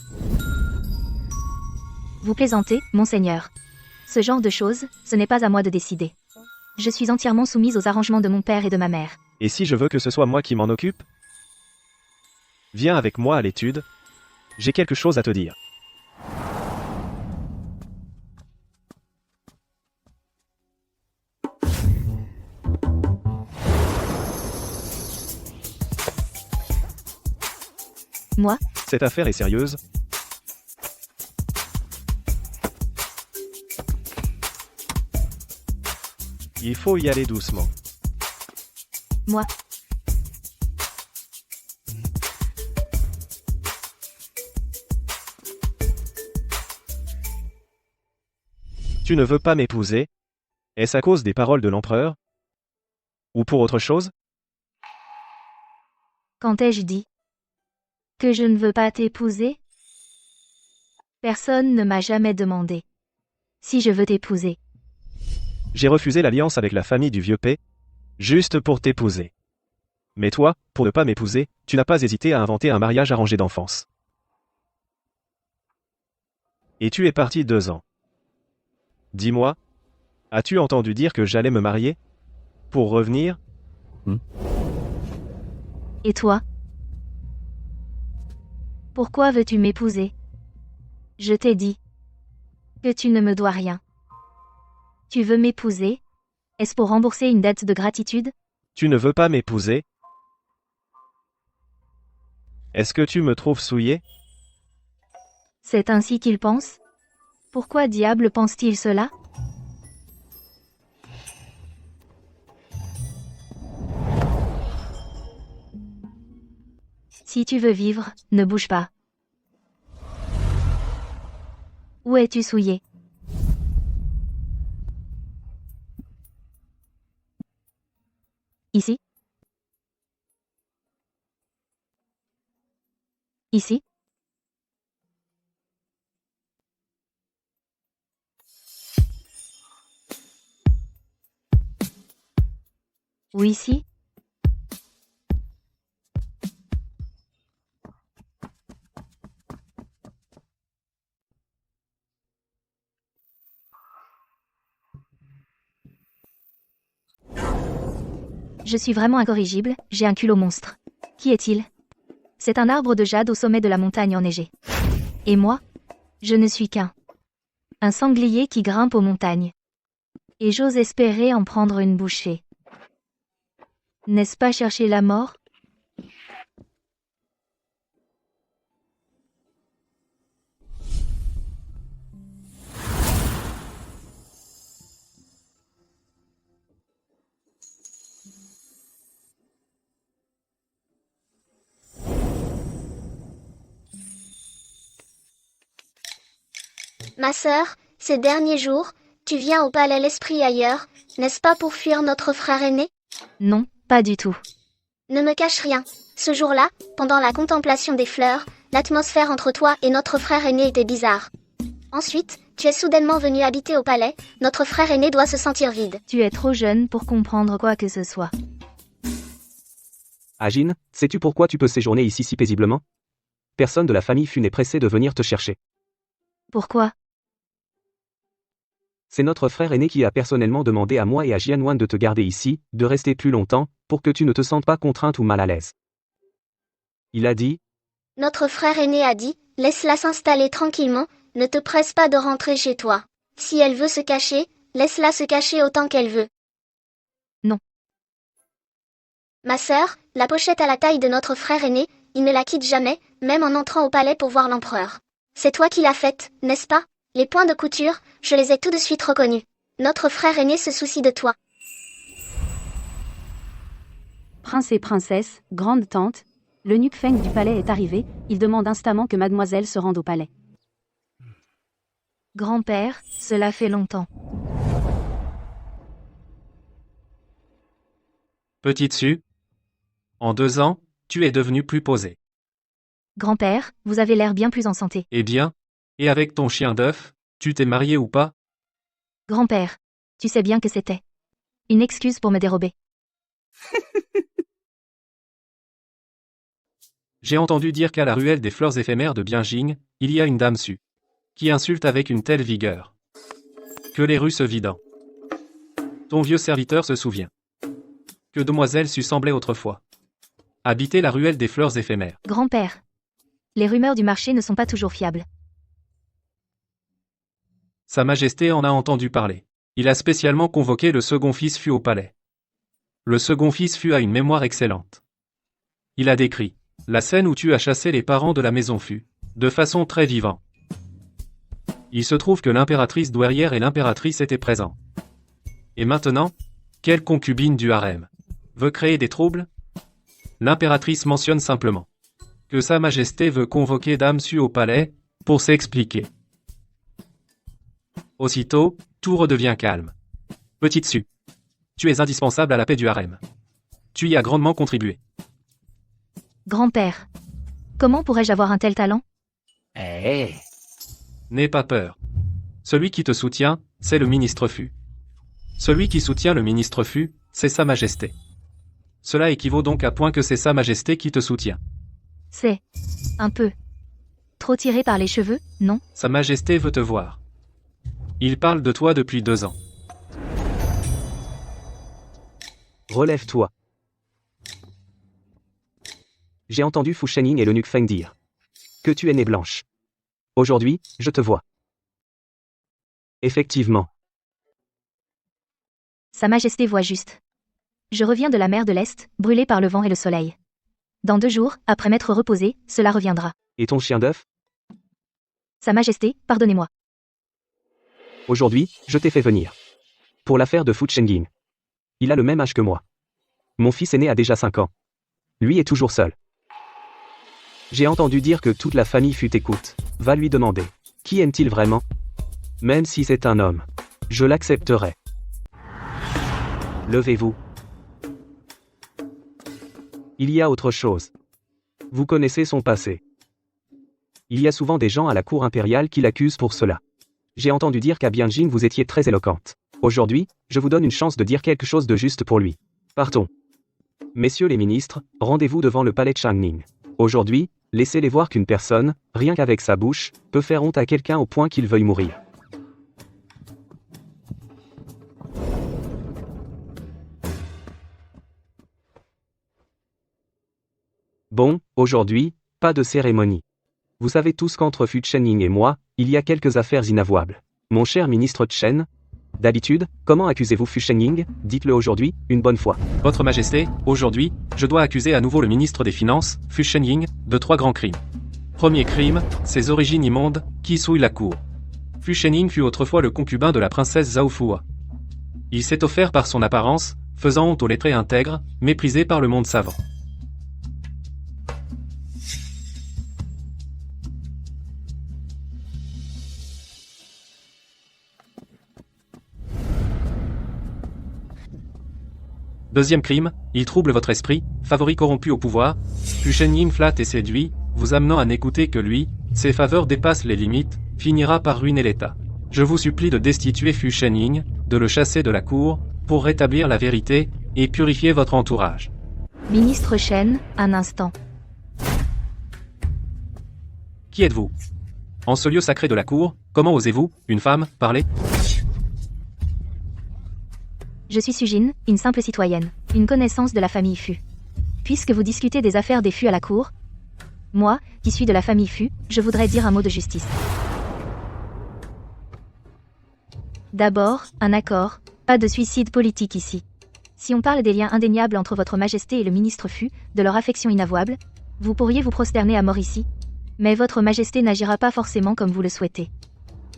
Vous plaisantez, monseigneur. Ce genre de choses, ce n'est pas à moi de décider. Je suis entièrement soumise aux arrangements de mon père et de ma mère. Et si je veux que ce soit moi qui m'en occupe? Viens avec moi à l'étude. J'ai quelque chose à te dire. Moi? Cette affaire est sérieuse. Il faut y aller doucement. Moi? Tu ne veux pas m'épouser? Est-ce à cause des paroles de l'empereur? Ou pour autre chose? Quand ai-je dit que je ne veux pas t'épouser? Personne ne m'a jamais demandé si je veux t'épouser. J'ai refusé l'alliance avec la famille du vieux P, juste pour t'épouser. Mais toi, pour ne pas m'épouser, tu n'as pas hésité à inventer un mariage arrangé d'enfance. Et tu es parti 2 ans. Dis-moi, as-tu entendu dire que j'allais me marier? Pour revenir? Et toi? Pourquoi veux-tu m'épouser? Je t'ai dit que tu ne me dois rien. Tu veux m'épouser? Est-ce pour rembourser une dette de gratitude? Tu ne veux pas m'épouser? Est-ce que tu me trouves souillé? C'est ainsi qu'il pense? Pourquoi diable pense-t-il cela? Si tu veux vivre, ne bouge pas. Où es-tu souillé? Ici? Ici? Ou ici? Je suis vraiment incorrigible, j'ai un culot monstre. Qui est-il? C'est un arbre de jade au sommet de la montagne enneigée. Et moi? Je ne suis qu'un sanglier qui grimpe aux montagnes. Et j'ose espérer en prendre une bouchée. N'est-ce pas chercher la mort? Ma sœur, ces derniers jours, tu viens au palais l'esprit ailleurs, n'est-ce pas pour fuir notre frère aîné? Non, pas du tout. Ne me cache rien. Ce jour-là, pendant la contemplation des fleurs, l'atmosphère entre toi et notre frère aîné était bizarre. Ensuite, tu es soudainement venu habiter au palais, notre frère aîné doit se sentir vide. Tu es trop jeune pour comprendre quoi que ce soit. Agine, sais-tu pourquoi tu peux séjourner ici si paisiblement? Personne de la famille Fu n'est pressé de venir te chercher. Pourquoi? C'est notre frère aîné qui a personnellement demandé à moi et à Jianwan de te garder ici, de rester plus longtemps, pour que tu ne te sentes pas contrainte ou mal à l'aise. Il a dit, Notre frère aîné a dit, laisse-la s'installer tranquillement, ne te presse pas de rentrer chez toi. Si elle veut se cacher, laisse-la se cacher autant qu'elle veut. Non. Ma sœur, la pochette à la taille de notre frère aîné, il ne la quitte jamais, même en entrant au palais pour voir l'empereur. C'est toi qui l'as faite, n'est-ce pas? Les points de couture, je les ai tout de suite reconnus. Notre frère aîné se soucie de toi. Prince et princesse, grande tante, l'eunuque Feng du palais est arrivé, il demande instamment que mademoiselle se rende au palais. Grand-père, cela fait longtemps. Petite Su. En 2 ans, tu es devenu plus posé. Grand-père, vous avez l'air bien plus en santé. Eh bien, et avec ton chien d'œuf, tu t'es marié ou pas? Grand-père, tu sais bien que c'était une excuse pour me dérober. J'ai entendu dire qu'à la ruelle des fleurs éphémères de Bianjing, il y a une dame Su qui insulte avec une telle vigueur que les rues se vident. Ton vieux serviteur se souvient que demoiselle Su semblait autrefois habiter la ruelle des fleurs éphémères. Grand-père, les rumeurs du marché ne sont pas toujours fiables. Sa Majesté en a entendu parler. Il a spécialement convoqué le second fils Fu au palais. Le second fils Fu a une mémoire excellente. Il a décrit la scène où tu as chassé les parents de la maison Fu, de façon très vivante. Il se trouve que l'impératrice douairière et l'impératrice étaient présents. Et maintenant, quelle concubine du harem veut créer des troubles? L'impératrice mentionne simplement que Sa Majesté veut convoquer Dame Su au palais pour s'expliquer. Aussitôt, tout redevient calme. Petite Su, tu es indispensable à la paix du harem. Tu y as grandement contribué. Grand-père, comment pourrais-je avoir un tel talent? N'aie pas peur. Celui qui te soutient, c'est le ministre Fu. Celui qui soutient le ministre Fu, c'est Sa Majesté. Cela équivaut donc à point que c'est Sa Majesté qui te soutient. C'est un peu trop tiré par les cheveux, non? Sa Majesté veut te voir. Il parle de toi depuis 2 ans. relève-toi. J'ai entendu Fu Shenying et l'eunuque Feng dire que tu es née blanche. Aujourd'hui, je te vois. Effectivement. Sa Majesté voit juste. Je reviens de la mer de l'Est, brûlée par le vent et le soleil. Dans 2 jours, après m'être reposé, cela reviendra. Et ton chien d'œuf? Sa Majesté, pardonnez-moi. Aujourd'hui, je t'ai fait venir. Pour l'affaire de Fu Shenying. Il a le même âge que moi. Mon fils aîné a déjà 5 ans. Lui est toujours seul. J'ai entendu dire que toute la famille Fu t'écoute. Va lui demander. Qui aime-t-il vraiment? Même si c'est un homme. Je l'accepterai. Levez-vous. Il y a autre chose. Vous connaissez son passé. Il y a souvent des gens à la cour impériale qui l'accusent pour cela. J'ai entendu dire qu'à Bianjing vous étiez très éloquente. Aujourd'hui, je vous donne une chance de dire quelque chose de juste pour lui. Partons. Messieurs les ministres, rendez-vous devant le palais de Changning. Aujourd'hui, laissez-les voir qu'une personne, rien qu'avec sa bouche, peut faire honte à quelqu'un au point qu'il veuille mourir. Bon, aujourd'hui, pas de cérémonie. Vous savez tous qu'entre Fu Chenying et moi, il y a quelques affaires inavouables. Mon cher ministre Chen, d'habitude, comment accusez-vous Fu Chenying? Dites-le aujourd'hui, une bonne fois. Votre Majesté, aujourd'hui, je dois accuser à nouveau le ministre des Finances, Fu Chenying, de 3 grands crimes. Premier crime, ses origines immondes, qui souillent la cour. Fu Chenying fut autrefois le concubin de la princesse Zhao Fua. Il s'est offert par son apparence, faisant honte aux lettrés intègres, méprisés par le monde savant. Deuxième crime, il trouble votre esprit, favori corrompu au pouvoir, Fu Chenying flatte et séduit, vous amenant à n'écouter que lui, ses faveurs dépassent les limites, finira par ruiner l'État. Je vous supplie de destituer Fu Chenying, de le chasser de la cour, pour rétablir la vérité, et purifier votre entourage. Ministre Chen, un instant. Qui êtes-vous? En ce lieu sacré de la cour, comment osez-vous, une femme, parler? Je suis Sujin, une simple citoyenne, une connaissance de la famille Fu. Puisque vous discutez des affaires des Fu à la cour, moi, qui suis de la famille Fu, je voudrais dire un mot de justice. D'abord, un accord, pas de suicide politique ici. Si on parle des liens indéniables entre votre majesté et le ministre Fu, de leur affection inavouable, vous pourriez vous prosterner à mort ici. Mais votre majesté n'agira pas forcément comme vous le souhaitez.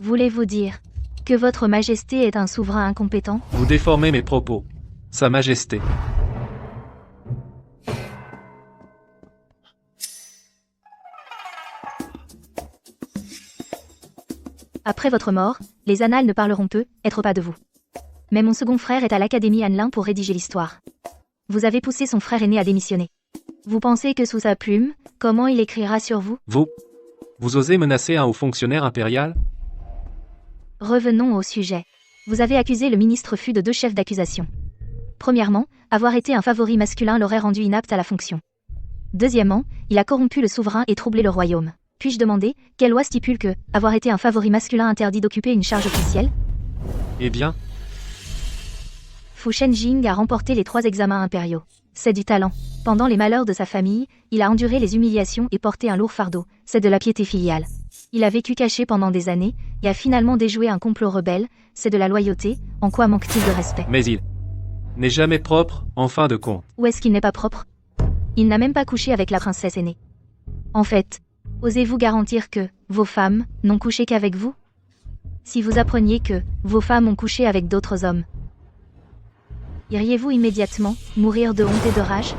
Voulez-vous dire que votre majesté est un souverain incompétent? Vous déformez mes propos. Sa Majesté. Après votre mort, les annales ne parleront peu, être pas de vous. Mais mon second frère est à l'Académie Hanlin pour rédiger l'histoire. Vous avez poussé son frère aîné à démissionner. Vous pensez que sous sa plume, comment il écrira sur vous? Vous osez menacer un haut fonctionnaire impérial? Revenons au sujet. Vous avez accusé le ministre Fu de 2 chefs d'accusation. Premièrement, avoir été un favori masculin l'aurait rendu inapte à la fonction. Deuxièmement, il a corrompu le souverain et troublé le royaume. Puis-je demander, quelle loi stipule que, avoir été un favori masculin interdit d'occuper une charge officielle? Eh bien, Fu Chenying a remporté les 3 examens impériaux. C'est du talent. Pendant les malheurs de sa famille, il a enduré les humiliations et porté un lourd fardeau. C'est de la piété filiale. Il a vécu caché pendant des années, et a finalement déjoué un complot rebelle. C'est de la loyauté. En quoi manque-t-il de respect? mais il n'est jamais propre, en fin de compte. Ou est-ce qu'il n'est pas propre? Il n'a même pas couché avec la princesse aînée. En fait, osez-vous garantir que vos femmes n'ont couché qu'avec vous? Si vous appreniez que vos femmes ont couché avec d'autres hommes, iriez-vous immédiatement mourir de honte et de rage?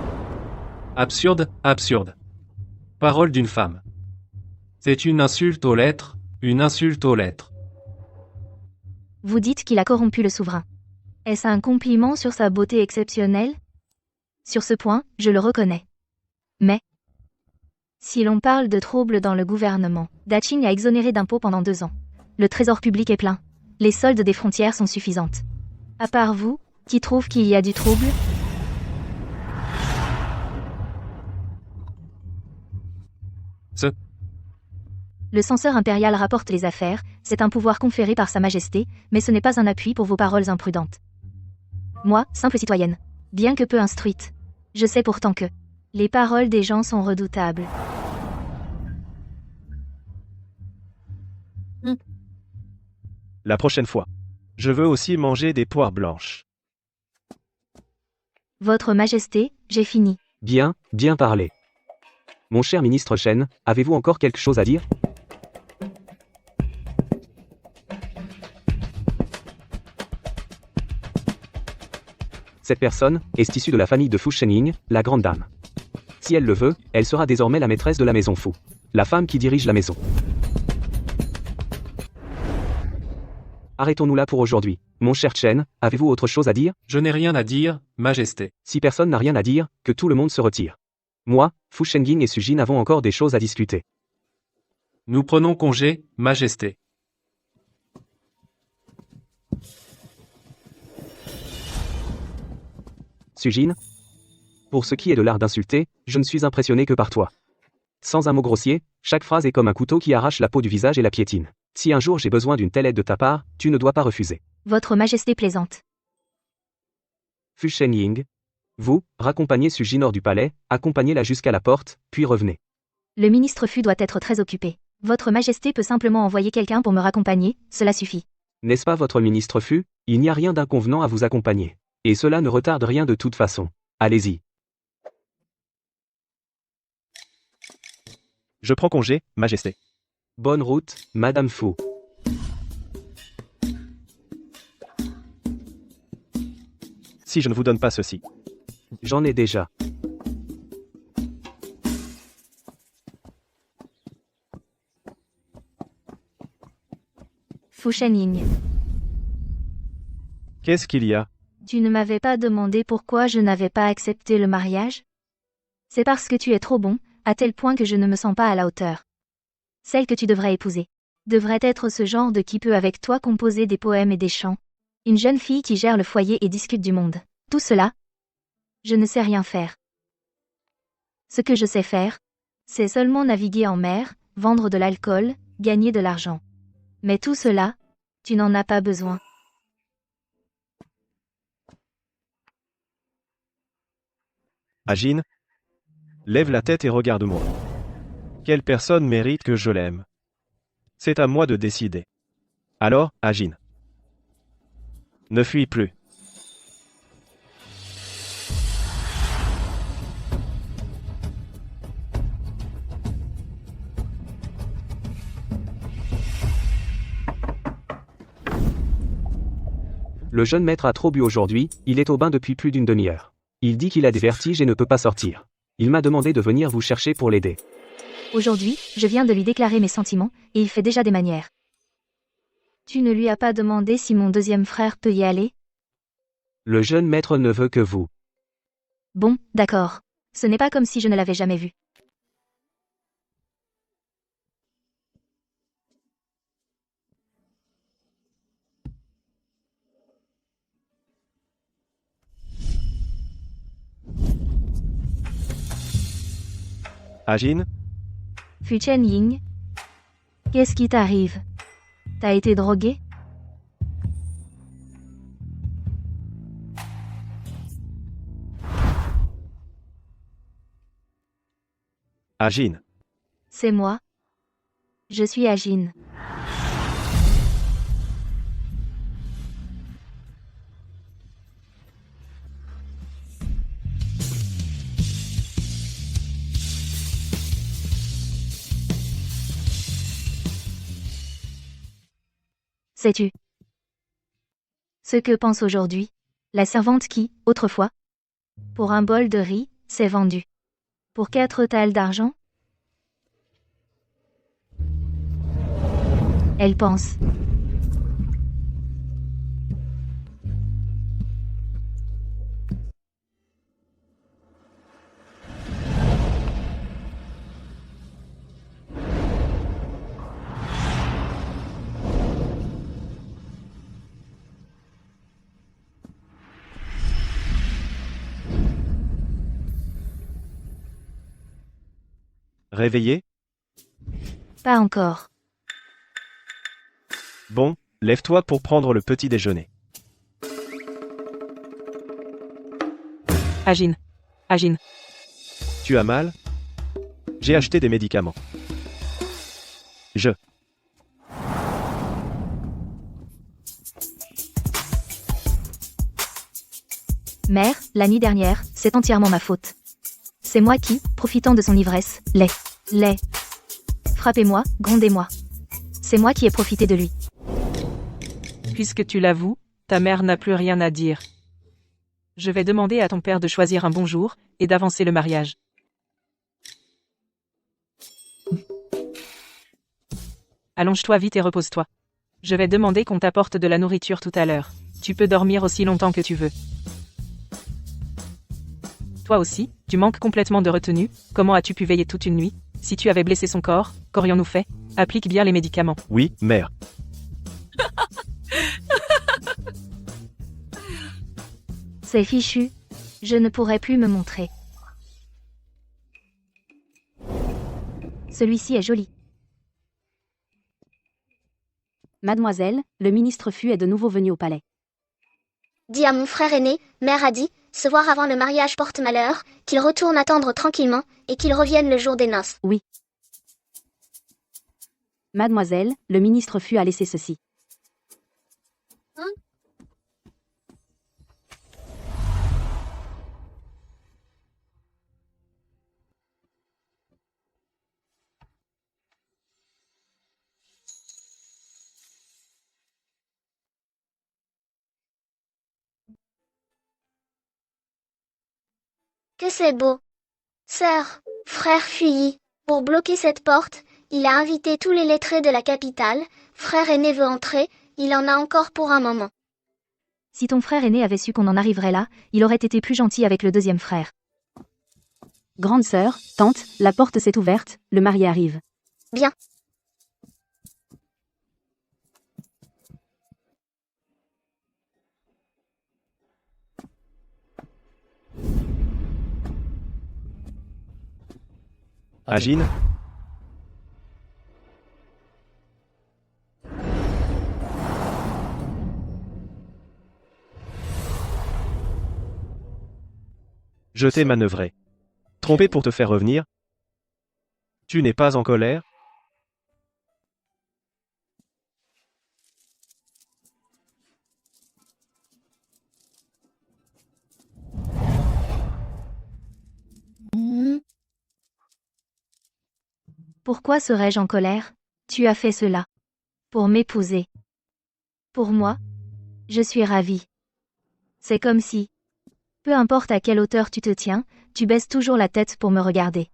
Absurde, absurde. Parole d'une femme. C'est une insulte aux lettres, une insulte aux lettres. Vous dites qu'il a corrompu le souverain. Est-ce un compliment sur sa beauté exceptionnelle? Sur ce point, je le reconnais. Mais, si l'on parle de troubles dans le gouvernement, Daqing a exonéré d'impôts pendant 2 ans. Le trésor public est plein. Les soldes des frontières sont suffisantes. À part vous, qui trouve qu'il y a du trouble? Le censeur impérial rapporte les affaires, c'est un pouvoir conféré par Sa Majesté, mais ce n'est pas un appui pour vos paroles imprudentes. Moi, simple citoyenne, bien que peu instruite, je sais pourtant que les paroles des gens sont redoutables. La prochaine fois. Je veux aussi manger des poires blanches. Votre Majesté, j'ai fini. Bien, bien parlé. Mon cher ministre Chen, avez-vous encore quelque chose à dire? Cette personne est issue de la famille de Fu Chenying, la grande dame. Si elle le veut, elle sera désormais la maîtresse de la maison Fu. La femme qui dirige la maison. Arrêtons-nous là pour aujourd'hui. Mon cher Chen, avez-vous autre chose à dire? Je n'ai rien à dire, Majesté. Si personne n'a rien à dire, que tout le monde se retire. Moi, Fu Shenjing et Sujin avons encore des choses à discuter. Nous prenons congé, Majesté. Sujin? Pour ce qui est de l'art d'insulter, je ne suis impressionné que par toi. Sans un mot grossier, chaque phrase est comme un couteau qui arrache la peau du visage et la piétine. Si un jour j'ai besoin d'une telle aide de ta part, tu ne dois pas refuser. Votre Majesté plaisante. Fu Shenying. Vous, raccompagnez Sujin hors du palais, accompagnez-la jusqu'à la porte, puis revenez. Le ministre Fu doit être très occupé. Votre Majesté peut simplement envoyer quelqu'un pour me raccompagner, cela suffit. N'est-ce pas votre ministre Fu? Il n'y a rien d'inconvenant à vous accompagner. Et cela ne retarde rien de toute façon. Allez-y. Je prends congé, Majesté. Bonne route, Madame Fu. Si je ne vous donne pas ceci. J'en ai déjà. Fu Shenying. Qu'est-ce qu'il y a? Tu ne m'avais pas demandé pourquoi je n'avais pas accepté le mariage? C'est parce que tu es trop bon, à tel point que je ne me sens pas à la hauteur. Celle que tu devrais épouser devrait être ce genre de qui peut avec toi composer des poèmes et des chants. Une jeune fille qui gère le foyer et discute du monde. Tout cela, je ne sais rien faire. Ce que je sais faire, c'est seulement naviguer en mer, vendre de l'alcool, gagner de l'argent. Mais tout cela, tu n'en as pas besoin. Ajin? Lève la tête et regarde-moi. Quelle personne mérite que je l'aime? C'est à moi de décider. Alors, Ajin. Ne fuis plus. Le jeune maître a trop bu aujourd'hui, il est au bain depuis plus d'une demi-heure. Il dit qu'il a des vertiges et ne peut pas sortir. Il m'a demandé de venir vous chercher pour l'aider. Aujourd'hui, je viens de lui déclarer mes sentiments, et il fait déjà des manières. Tu ne lui as pas demandé si mon deuxième frère peut y aller? Le jeune maître ne veut que vous. Bon, d'accord. Ce n'est pas comme si je ne l'avais jamais vu. Ajin? Fu Shenying. Qu'est-ce qui t'arrive? T'as été drogué? Ajin. C'est moi. Je suis Ajin. Sais-tu ce que pense aujourd'hui la servante qui, autrefois, pour un bol de riz, s'est vendue pour 4 thalles d'argent? Elle pense. Réveillé? Pas encore. Bon, lève-toi pour prendre le petit déjeuner. Ajin. Ajin. Tu as mal? J'ai acheté des médicaments. Mère, la nuit dernière, c'est entièrement ma faute. C'est moi qui, profitant de son ivresse, l'ai. Frappez-moi, grondez-moi. C'est moi qui ai profité de lui. Puisque tu l'avoues, ta mère n'a plus rien à dire. Je vais demander à ton père de choisir un bon jour, et d'avancer le mariage. Allonge-toi vite et repose-toi. Je vais demander qu'on t'apporte de la nourriture tout à l'heure. Tu peux dormir aussi longtemps que tu veux. Toi aussi, tu manques complètement de retenue. Comment as-tu pu veiller toute une nuit? Si tu avais blessé son corps, qu'aurions-nous fait? Applique bien les médicaments. Oui, mère. C'est fichu. Je ne pourrai plus me montrer. Celui-ci est joli. Mademoiselle, le ministre Fu est de nouveau venu au palais. Dis à mon frère aîné, mère a dit, se voir avant le mariage porte malheur, qu'il retourne attendre tranquillement, et qu'il revienne le jour des noces. Mademoiselle, le ministre Fu a laissé ceci. Que c'est beau. Sœur, frère Fuyi, pour bloquer cette porte, il a invité tous les lettrés de la capitale, frère aîné veut entrer, il en a encore pour un moment. Si ton frère aîné avait su qu'on en arriverait là, il aurait été plus gentil avec le deuxième frère. Grande sœur, tante, la porte s'est ouverte, le marié arrive. Bien. Agine? Je t'ai manœuvré. Trompé pour te faire revenir? Tu n'es pas en colère? Pourquoi serais-je en colère? Tu as fait cela. Pour m'épouser. Pour moi? Je suis ravie. C'est comme si, peu importe à quelle hauteur tu te tiens, tu baisses toujours la tête pour me regarder.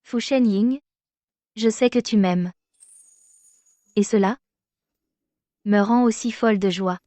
Fu Shenying, je sais que tu m'aimes. Et cela me rend aussi folle de joie.